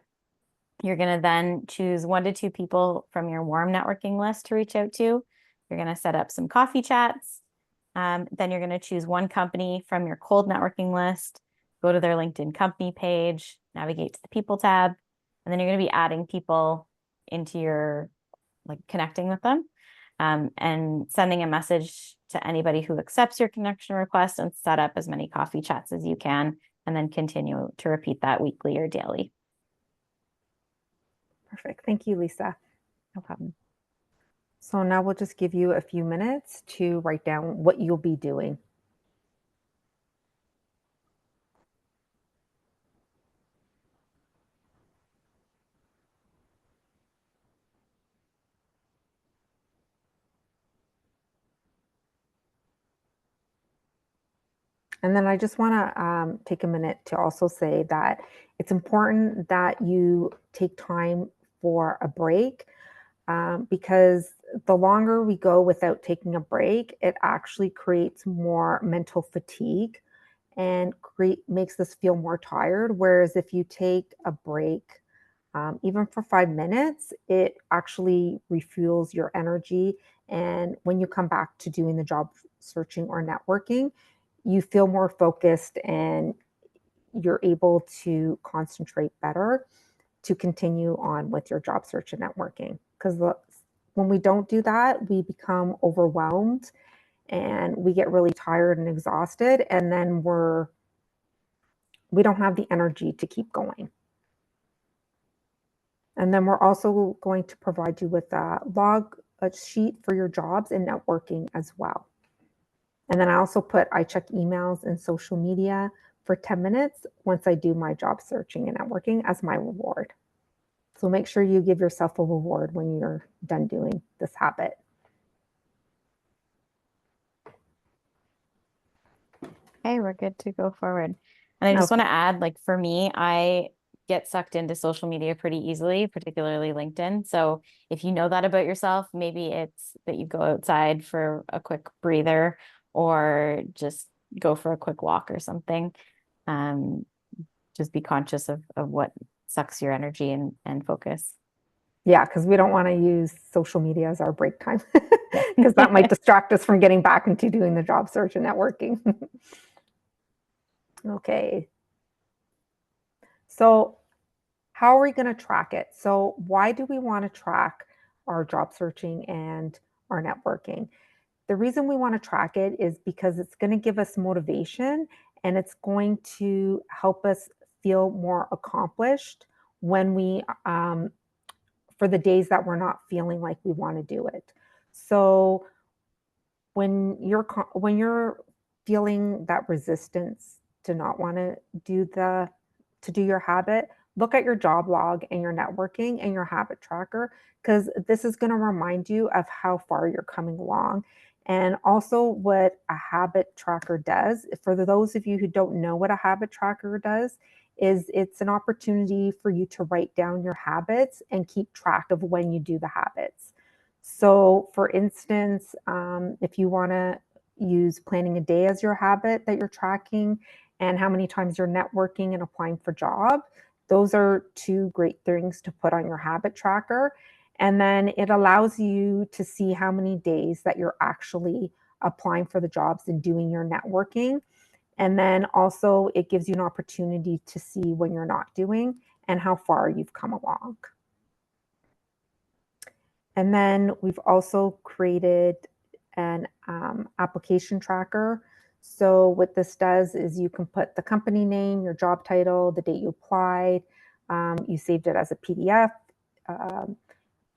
you're going to then choose 1 to 2 people from your warm networking list to reach out to. You're going to set up some coffee chats. Then you're going to choose 1 company from your cold networking list, go to their LinkedIn company page, navigate to the people tab, and then you're going to be adding people into your, like, connecting with them, and sending a message to anybody who accepts your connection request, and set up as many coffee chats as you can, and then continue to repeat that weekly or daily. Perfect. Thank you, Lisa. No problem. So now we'll just give you a few minutes to write down what you'll be doing. And then I just want to take a minute to also say that it's important that you take time for a break, because the longer we go without taking a break, it actually creates more mental fatigue and makes us feel more tired. Whereas if you take a break, even for 5 minutes, it actually refuels your energy. And when you come back to doing the job searching or networking, you feel more focused and you're able to concentrate better to continue on with your job search and networking. Because when we don't do that, we become overwhelmed and we get really tired and exhausted, and then we don't have the energy to keep going. And then we're also going to provide you with a sheet for your jobs and networking as well. And then I also put I check emails and social media for 10 minutes once I do my job searching and networking as my reward. So make sure you give yourself a reward when you're done doing this habit. Okay, we're good to go forward. And I just want to add, like, for me, I get sucked into social media pretty easily, particularly LinkedIn. So if you know that about yourself, maybe it's that you go outside for a quick breather or just go for a quick walk or something. Just be conscious of what sucks your energy and focus. Yeah, because we don't want to use social media as our break time, because that might distract us from getting back into doing the job search and networking. Okay. So how are we going to track it? So why do we want to track our job searching and our networking? The reason we want to track it is because it's going to give us motivation and it's going to help us feel more accomplished when for the days that we're not feeling like we want to do it. So when you're feeling that resistance to not want to do your habit, look at your job log and your networking and your habit tracker, because this is going to remind you of how far you're coming along. And also what a habit tracker does, for those of you who don't know what a habit tracker does, is it's an opportunity for you to write down your habits and keep track of when you do the habits. So for instance, if you want to use planning a day as your habit that you're tracking and how many times you're networking and applying for jobs, those are 2 great things to put on your habit tracker. And then it allows you to see how many days that you're actually applying for the jobs and doing your networking. And then also it gives you an opportunity to see when you're not doing and how far you've come along. And then we've also created an application tracker. So what this does is you can put the company name, your job title, the date you applied, you saved it as a PDF,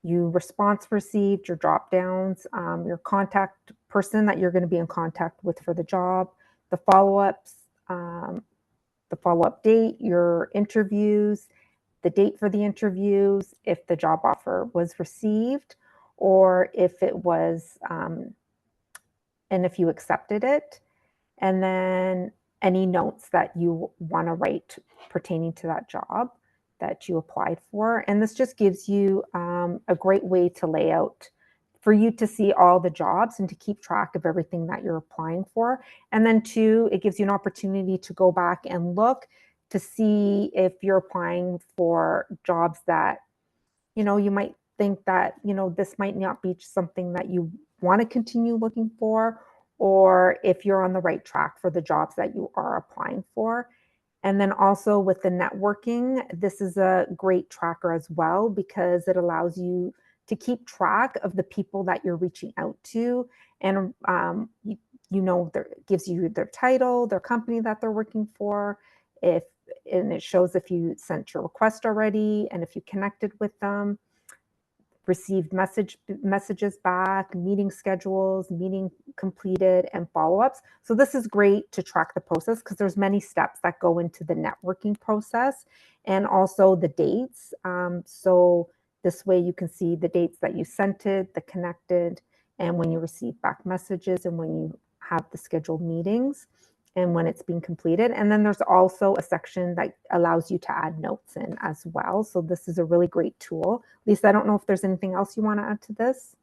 you response received, your drop downs, your contact person that you're going to be in contact with for the job, the follow-ups, the follow-up date, your interviews, the date for the interviews, if the job offer was received, or if it was, and if you accepted it. And then any notes that you want to write pertaining to that job that you applied for. And this just gives you a great way to lay out for you to see all the jobs and to keep track of everything that you're applying for. And then two, it gives you an opportunity to go back and look to see if you're applying for jobs that, you might think that, this might not be something that you want to continue looking for, or if you're on the right track for the jobs that you are applying for. And then also with the networking, this is a great tracker as well, because it allows you to keep track of the people that you're reaching out to. And gives you their title, their company that they're working for, and it shows if you sent your request already and if you connected with them, received messages back, meeting schedules, meeting completed, and follow-ups. So this is great to track the process because there's many steps that go into the networking process, and also the dates. So this way you can see the dates that you sent it, the connected, and when you receive back messages, and when you have the scheduled meetings, and when it's being completed. And then there's also a section that allows you to add notes in as well. So this is a really great tool. Lisa, I don't know if there's anything else you want to add to this.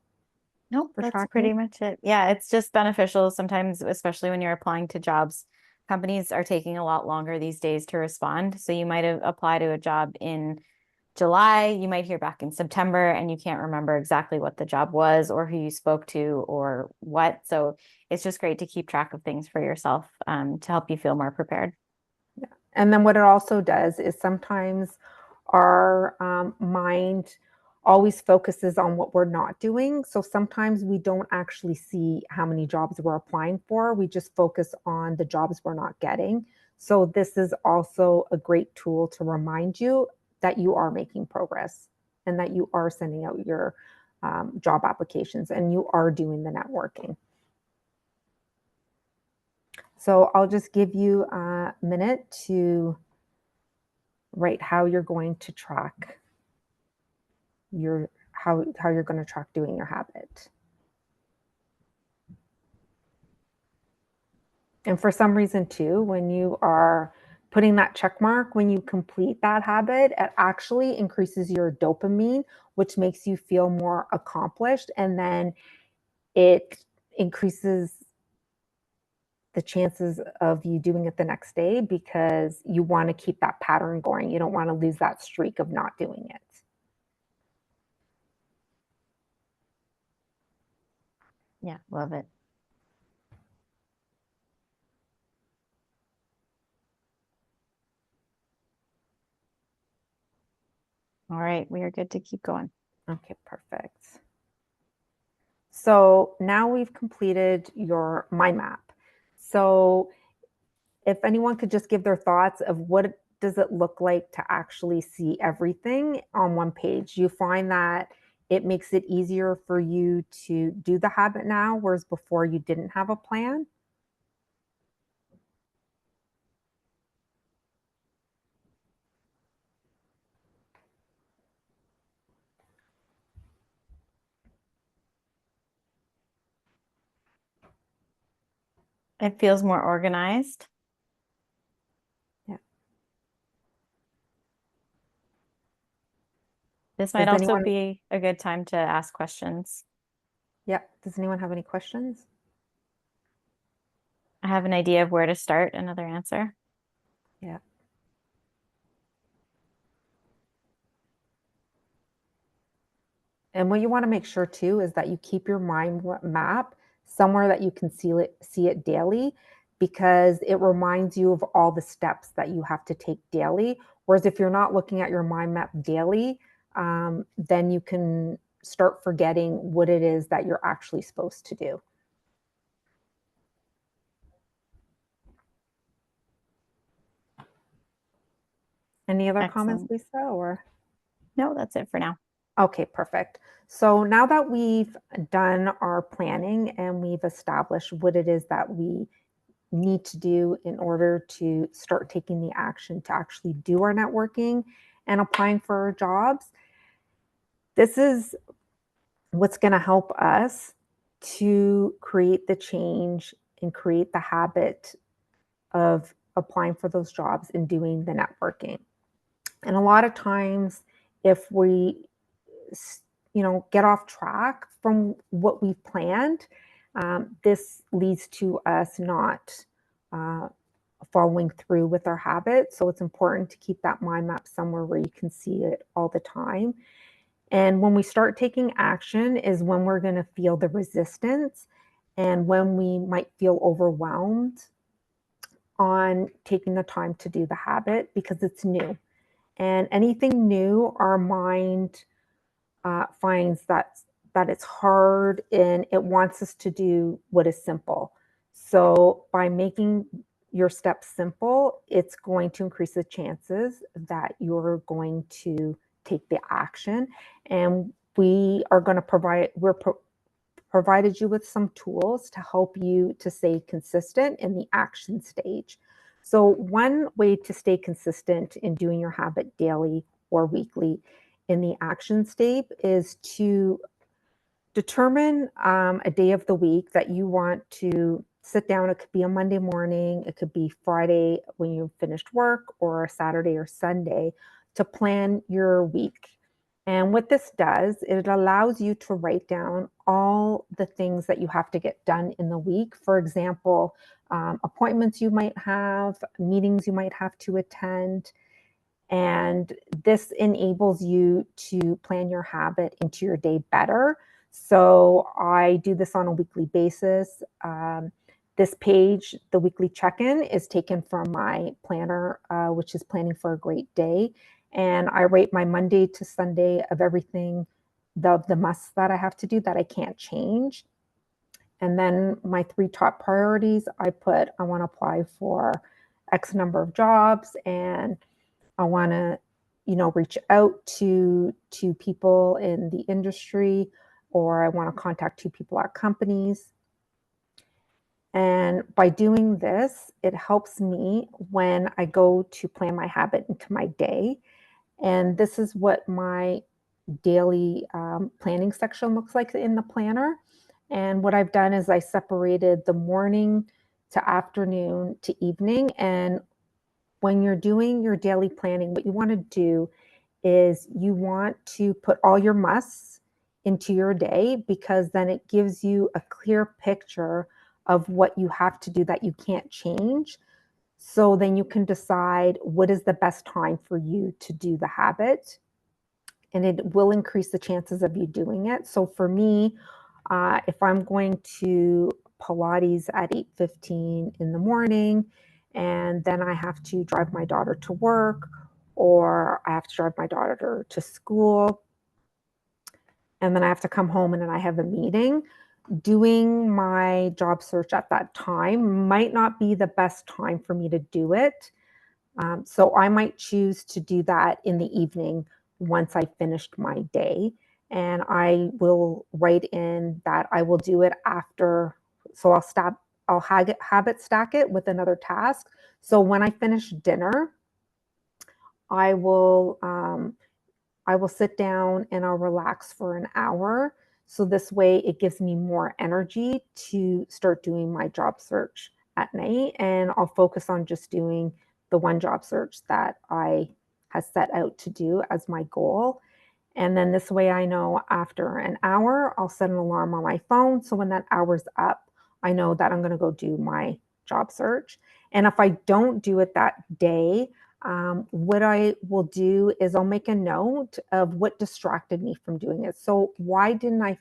Nope, that's tracking? pretty much it. Yeah, it's just beneficial sometimes, especially when you're applying to jobs. Companies are taking a lot longer these days to respond. So you might have applied to a job in July, you might hear back in September, and you can't remember exactly what the job was or who you spoke to or what. So it's just great to keep track of things for yourself to help you feel more prepared. Yeah. And then what it also does is sometimes our mind always focuses on what we're not doing. So sometimes we don't actually see how many jobs we're applying for. We just focus on the jobs we're not getting. So this is also a great tool to remind you that you are making progress and that you are sending out your job applications and you are doing the networking. So I'll just give you a minute to write how you're going to track how you're going to track doing your habit. And for some reason too, when you are putting that check mark, when you complete that habit, it actually increases your dopamine, which makes you feel more accomplished. And then it increases the chances of you doing it the next day because you want to keep that pattern going. You don't want to lose that streak of not doing it. Yeah, love it. All right, we are good to keep going. Okay, perfect. So now we've completed your mind map. So if anyone could just give their thoughts of what does it look like to actually see everything on one page? You find that it makes it easier for you to do the habit now, whereas before you didn't have a plan? It feels more organized. Yeah. This might also be a good time to ask questions. Yeah. Does anyone have any questions? I have an idea of where to start another answer. Yeah. And what you want to make sure too is that you keep your mind map somewhere that you can see it daily, because it reminds you of all the steps that you have to take daily. Whereas if you're not looking at your mind map daily, then you can start forgetting what it is that you're actually supposed to do. Any other comments, Lisa? Or no, that's it for now. Okay, perfect. So now that we've done our planning and we've established what it is that we need to do in order to start taking the action to actually do our networking and applying for our jobs, this is what's going to help us to create the change and create the habit of applying for those jobs and doing the networking. And a lot of times, if we, get off track from what we've planned, this leads to us not following through with our habits. So it's important to keep that mind map somewhere where you can see it all the time. And when we start taking action is when we're going to feel the resistance and when we might feel overwhelmed on taking the time to do the habit because it's new. And anything new, our mind finds that it's hard and it wants us to do what is simple. So by making your steps simple, it's going to increase the chances that you're going to take the action. And we are going to provided you with some tools to help you to stay consistent in the action stage. So one way to stay consistent in doing your habit daily or weekly in the action stage is to determine a day of the week that you want to sit down. It could be a Monday morning, it could be Friday when you've finished work, or a Saturday or Sunday to plan your week. And what this does, it allows you to write down all the things that you have to get done in the week. For example, appointments you might have, meetings you might have to attend. And this enables you to plan your habit into your day better. So I do this on a weekly basis. This page, the weekly check-in, is taken from my planner, which is Planning for a Great Day. And I write my Monday to Sunday of everything, the musts that I have to do that I can't change. And then my 3 top priorities, I want to apply for X number of jobs, and I want to, reach out to people in the industry, or I want to contact 2 people at companies. And by doing this, it helps me when I go to plan my habit into my day. And this is what my daily planning section looks like in the planner. And what I've done is I separated the morning to afternoon to evening. And when you're doing your daily planning, what you want to do is you want to put all your musts into your day, because then it gives you a clear picture of what you have to do that you can't change. So then you can decide what is the best time for you to do the habit, and it will increase the chances of you doing it. So for me, if I'm going to Pilates at 8:15 in the morning, and then I have to drive my daughter to work, or I have to drive my daughter to school, and then I have to come home and then I have a meeting, doing my job search at that time might not be the best time for me to do it. So I might choose to do that in the evening once I finished my day. And I will write in that I will do it after. So I'll habit stack it with another task. So when I finish dinner, I will sit down and I'll relax for an hour. So this way it gives me more energy to start doing my job search at night. And I'll focus on just doing the one job search that I has set out to do as my goal. And then this way I know after an hour, I'll set an alarm on my phone. So when that hour's up, I know that I'm going to go do my job search. And if I don't do it that day, what I will do is I'll make a note of what distracted me from doing it. So why didn't I,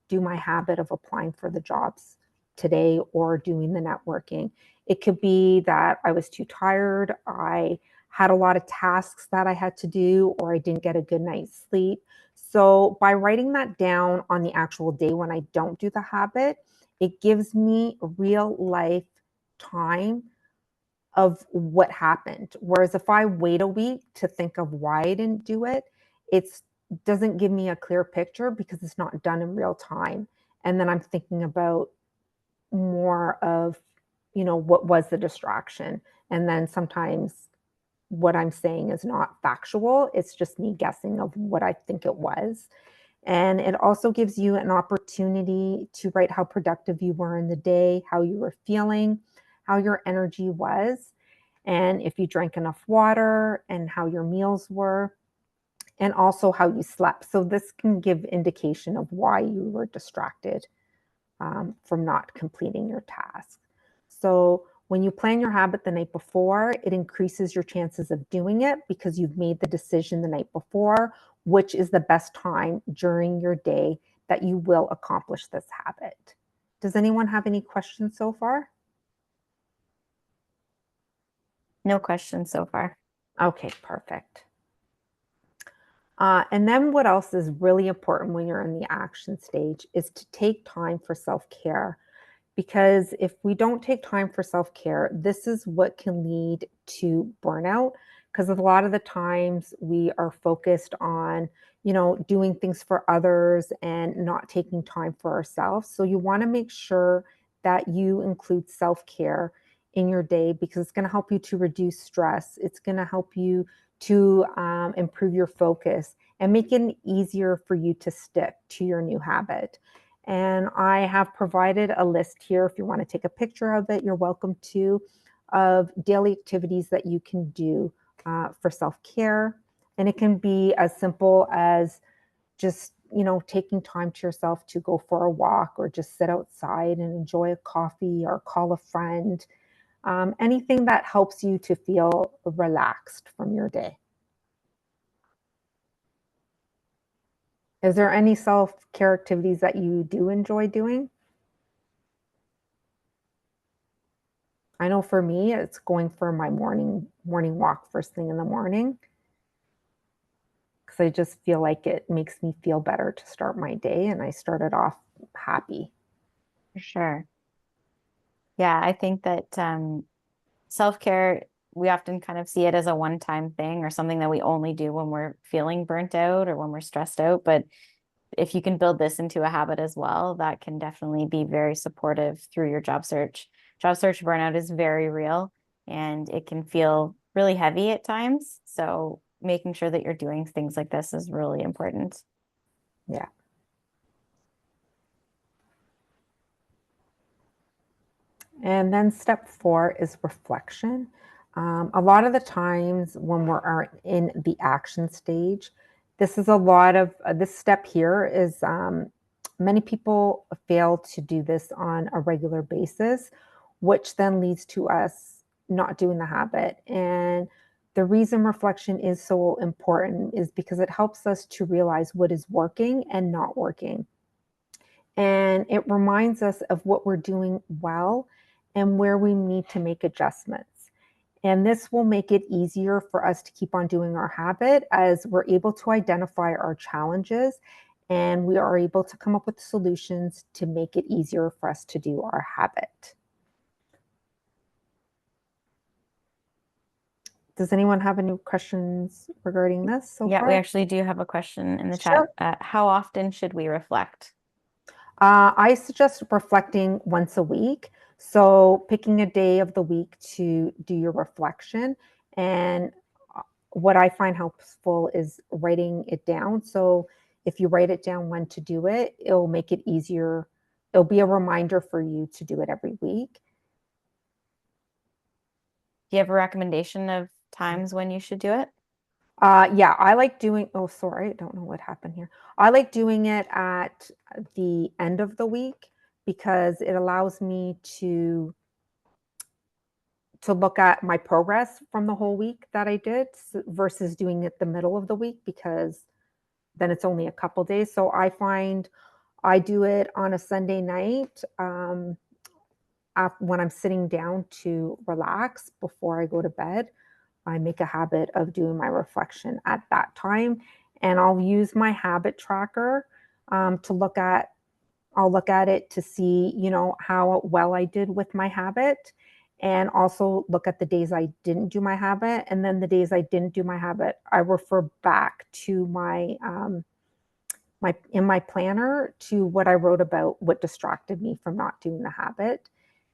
do my habit of applying for the jobs today or doing the networking? It could be that I was too tired, I had a lot of tasks that I had to do, or I didn't get a good night's sleep. So by writing that down on the actual day when I don't do the habit, it gives me real life time of what happened. Whereas if I wait a week to think of why I didn't do it, it doesn't give me a clear picture because it's not done in real time. And then I'm thinking about more of, what was the distraction. And then sometimes what I'm saying is not factual. It's just me guessing of what I think it was. And it also gives you an opportunity to write how productive you were in the day, how you were feeling, how your energy was, and if you drank enough water, and how your meals were, and also how you slept. So this can give indication of why you were distracted from not completing your task. So when you plan your habit the night before, it increases your chances of doing it because you've made the decision the night before, which is the best time during your day that you will accomplish this habit. Does anyone have any questions so far? No questions so far. Okay, perfect. And then what else is really important when you're in the action stage is to take time for self-care. Because if we don't take time for self-care, this is what can lead to burnout. Because a lot of the times we are focused on, doing things for others and not taking time for ourselves. So you want to make sure that you include self-care in your day because it's going to help you to reduce stress. It's going to help you to improve your focus and make it easier for you to stick to your new habit. And I have provided a list here. If you want to take a picture of it, you're welcome to, of daily activities that you can do for self-care. And it can be as simple as just, taking time to yourself to go for a walk or just sit outside and enjoy a coffee or call a friend. Anything that helps you to feel relaxed from your day. Is there any self-care activities that you do enjoy doing? I know for me, it's going for my morning walk first thing in the morning because I just feel like it makes me feel better to start my day, and I started off happy. For sure. Yeah, I think that self-care, we often kind of see it as a one-time thing or something that we only do when we're feeling burnt out or when we're stressed out. But if you can build this into a habit as well, that can definitely be very supportive through your job search. Job search burnout is very real and it can feel really heavy at times. So making sure that you're doing things like this is really important. Yeah. And then step 4 is reflection. A lot of the times when we're in the action stage, this is a lot of this step here is many people fail to do this on a regular basis, which then leads to us not doing the habit. And the reason reflection is so important is because it helps us to realize what is working and not working. And it reminds us of what we're doing well and where we need to make adjustments. And this will make it easier for us to keep on doing our habit as we're able to identify our challenges and we are able to come up with solutions to make it easier for us to do our habit. Does anyone have any questions regarding this so Yeah, far? we actually do have a question in the chat. Sure. How often should we reflect? I suggest reflecting once a week. So picking a day of the week to do your reflection. And what I find helpful is writing it down. So if you write it down when to do it, it'll make it easier. It'll be a reminder for you to do it every week. Do you have a recommendation of times when you should do it? Yeah, I like doing, oh, sorry, I don't know what happened here. I like doing it at the end of the week because it allows me to look at my progress from the whole week that I did versus doing it the middle of the week because then it's only a couple days. So I find I do it on a Sunday night when I'm sitting down to relax before I go to bed. I make a habit of doing my reflection at that time, and I'll use my habit tracker to look at. I'll look at it to see, how well I did with my habit, and also look at the days I didn't do my habit, and then the days I didn't do my habit, I refer back to my planner to what I wrote about what distracted me from not doing the habit.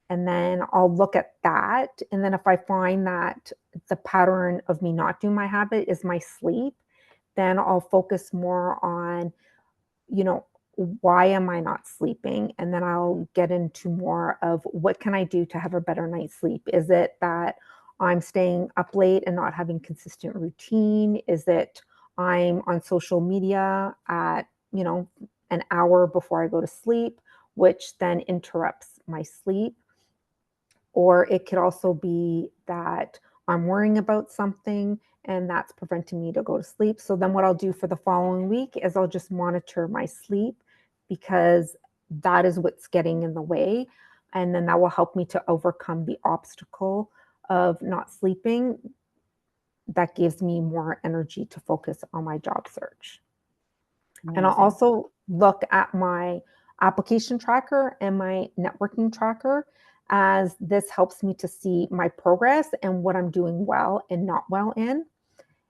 And then I'll look at that. And then if I find that the pattern of me not doing my habit is my sleep, then I'll focus more on, why am I not sleeping? And then I'll get into more of what can I do to have a better night's sleep? Is it that I'm staying up late and not having consistent routine? Is it I'm on social media at, an hour before I go to sleep, which then interrupts my sleep? Or it could also be that I'm worrying about something and that's preventing me to go to sleep. So then what I'll do for the following week is I'll just monitor my sleep, because that is what's getting in the way. And then that will help me to overcome the obstacle of not sleeping. That gives me more energy to focus on my job search. And I'll Amazing. also look at my application tracker and my networking tracker, as this helps me to see my progress and what I'm doing well and not well in.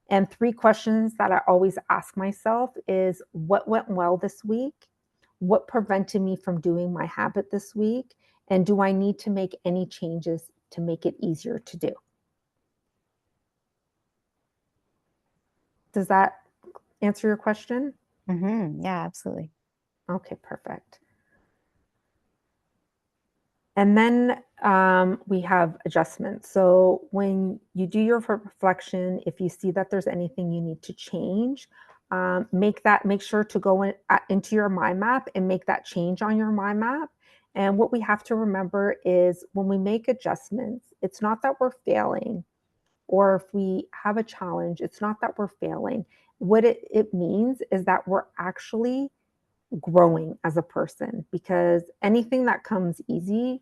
And 3 questions that I always ask myself is, what went well this week? What prevented me from doing my habit this week? And do I need to make any changes to make it easier to do? Does that answer your question? Yeah, absolutely. Okay, perfect. And then we have adjustments. So when you do your reflection, if you see that there's anything you need to change, make sure to go into your mind map and make that change on your mind map. And what we have to remember is, when we make adjustments, it's not that we're failing, or if we have a challenge, it's not that we're failing. What it means is that we're actually growing as a person, because anything that comes easy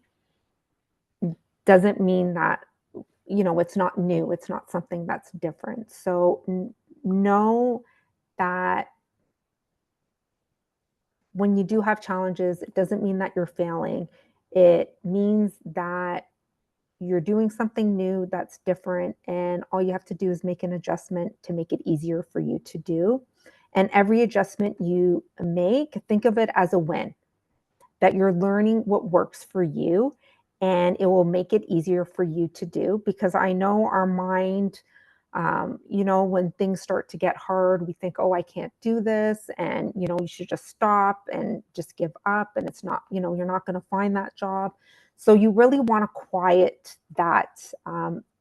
doesn't mean that, it's not new, it's not something that's different. So know that when you do have challenges, it doesn't mean that you're failing. It means that you're doing something new that's different, and all you have to do is make an adjustment to make it easier for you to do. And every adjustment you make, think of it as a win, that you're learning what works for you, and it will make it easier for you to do. Because I know our mind, when things start to get hard, we think, oh, I can't do this. And, you should just stop and just give up. And it's not, you're not going to find that job. So you really want to quiet that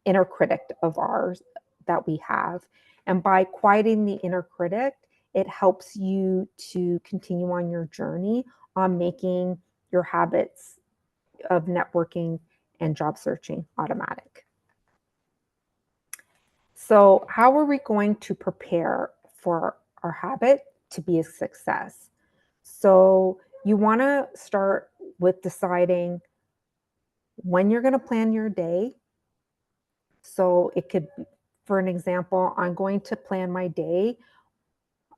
inner critic of ours that we have. And by quieting the inner critic, it helps you to continue on your journey on making your habits of networking and job searching automatic. So, how are we going to prepare for our habit to be a success? So, you want to start with deciding when you're going to plan your day. So, it could, for an example, I'm going to plan my day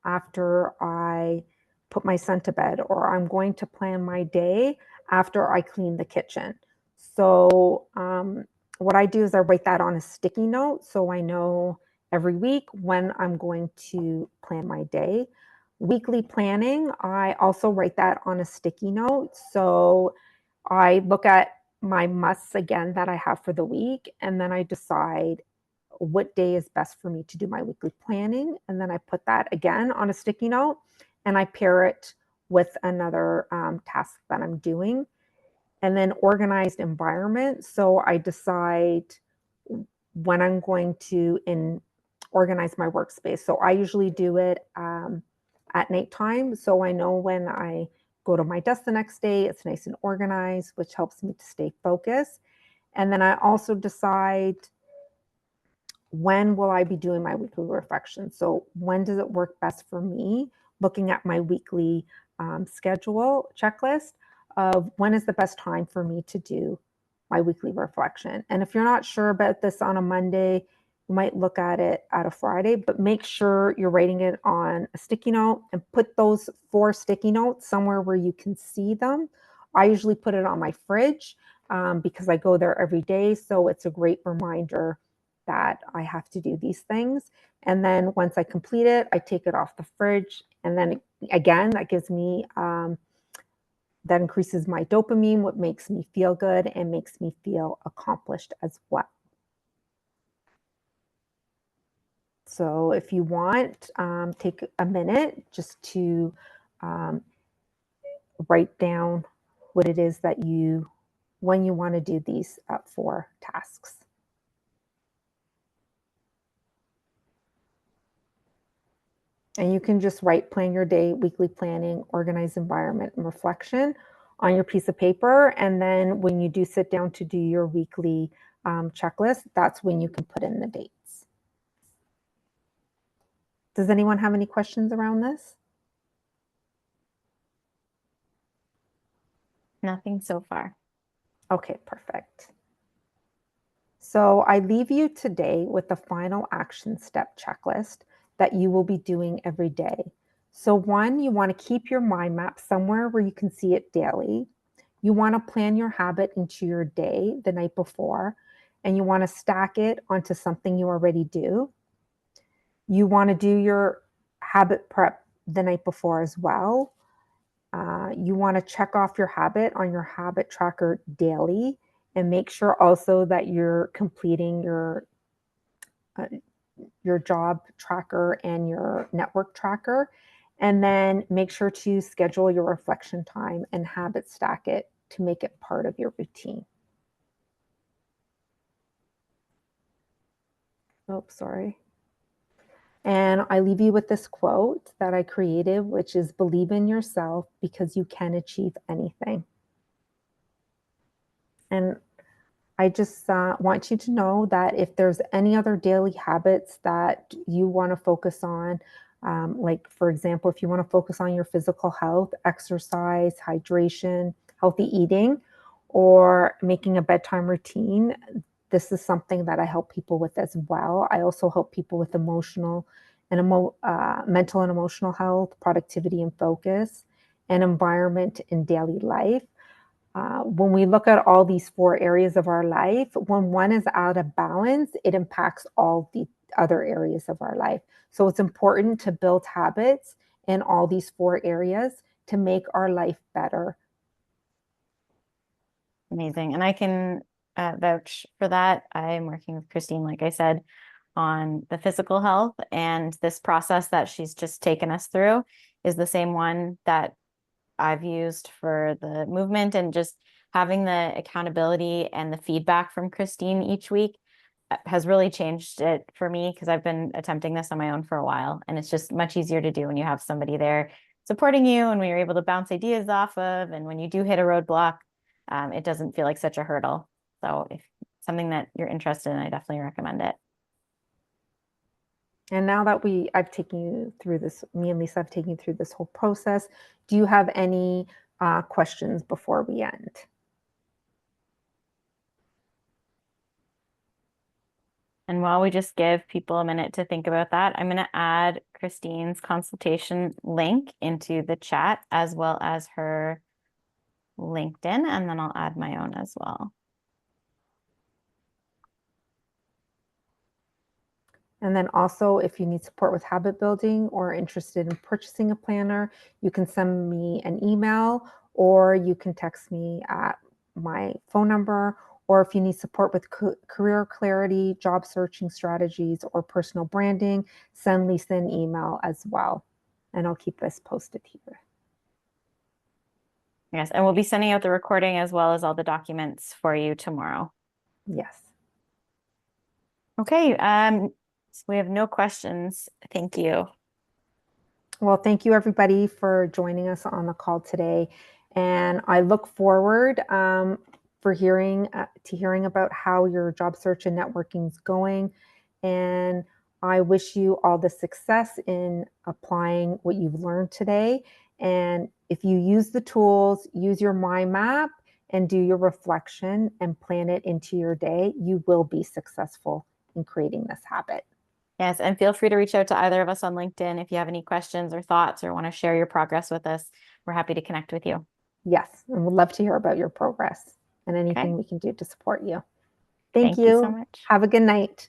after I put my son to bed, or I'm going to plan my day after I clean the kitchen. So, what I do is I write that on a sticky note, so I know every week when I'm going to plan my day. Weekly planning, I also write that on a sticky note. So I look at my musts again that I have for the week, and then I decide what day is best for me to do my weekly planning. And then I put that again on a sticky note, and I pair it with another task that I'm doing. And then organized environment. So I decide when I'm going to organize my workspace. So I usually do it at nighttime. So I know when I go to my desk the next day, it's nice and organized, which helps me to stay focused. And then I also decide, when will I be doing my weekly reflection? So when does it work best for me? Looking at my weekly schedule checklist of when is the best time for me to do my weekly reflection. And if you're not sure about this on a Monday, you might look at it at a Friday, but make sure you're writing it on a sticky note, and put those 4 sticky notes somewhere where you can see them. I usually put it on my fridge because I go there every day. So it's a great reminder that I have to do these things. And then once I complete it, I take it off the fridge. And then again, that gives me, that increases my dopamine, what makes me feel good and makes me feel accomplished as well. So if you want, take a minute just to write down what it is that when you want to do these 4 tasks. And you can just write plan your day, weekly planning, organized environment, and reflection on your piece of paper. And then when you do sit down to do your weekly checklist, that's when you can put in the dates. Does anyone have any questions around this? Nothing so far. Okay, perfect. So I leave you today with the final action step checklist that you will be doing every day. So 1, you want to keep your mind map somewhere where you can see it daily. You want to plan your habit into your day the night before, and you want to stack it onto something you already do. You want to do your habit prep the night before as well. You want to check off your habit on your habit tracker daily, and make sure also that you're completing your job tracker and your network tracker. And then make sure to schedule your reflection time and habit stack it to make it part of your routine. Oh, sorry. And I leave you with this quote that I created, which is, believe in yourself because you can achieve anything. And I just want you to know that if there's any other daily habits that you want to focus on, like for example, if you want to focus on your physical health, exercise, hydration, healthy eating, or making a bedtime routine, this is something that I help people with as well. I also help people with emotional and mental and emotional health, productivity and focus, and environment in daily life. When we look at all these 4 areas of our life, when one is out of balance, it impacts all the other areas of our life. So it's important to build habits in all these 4 areas to make our life better. Amazing. And I can vouch for that. I'm working with Christine, like I said, on the physical health, and this process that she's just taken us through is the same one that I've used for the movement, and just having the accountability and the feedback from Christine each week has really changed it for me, because I've been attempting this on my own for a while, and it's just much easier to do when you have somebody there supporting you, and when you're able to bounce ideas off of, and when you do hit a roadblock, it doesn't feel like such a hurdle. So if something that you're interested in, I definitely recommend it. And now that I've taken you through this, me and Lisa have taken you through this whole process, do you have any questions before we end? And while we just give people a minute to think about that, I'm going to add Christine's consultation link into the chat, as well as her LinkedIn, and then I'll add my own as well. And then also, if you need support with habit building or interested in purchasing a planner, you can send me an email, or you can text me at my phone number. Or if you need support with career clarity, job searching strategies, or personal branding, send Lisa an email as well. And I'll keep this posted here. Yes, and we'll be sending out the recording as well as all the documents for you tomorrow. Yes. Okay, so we have no questions. Thank you. Well, thank you everybody for joining us on the call today. And I look forward for hearing about how your job search and networking is going. And I wish you all the success in applying what you've learned today. And if you use the tools, use your mind map and do your reflection and plan it into your day, you will be successful in creating this habit. Yes, and feel free to reach out to either of us on LinkedIn if you have any questions or thoughts or want to share your progress with us. We're happy to connect with you. Yes, and we'd love to hear about your progress and anything we can do to support you. Thank you so you. much. Have a good night.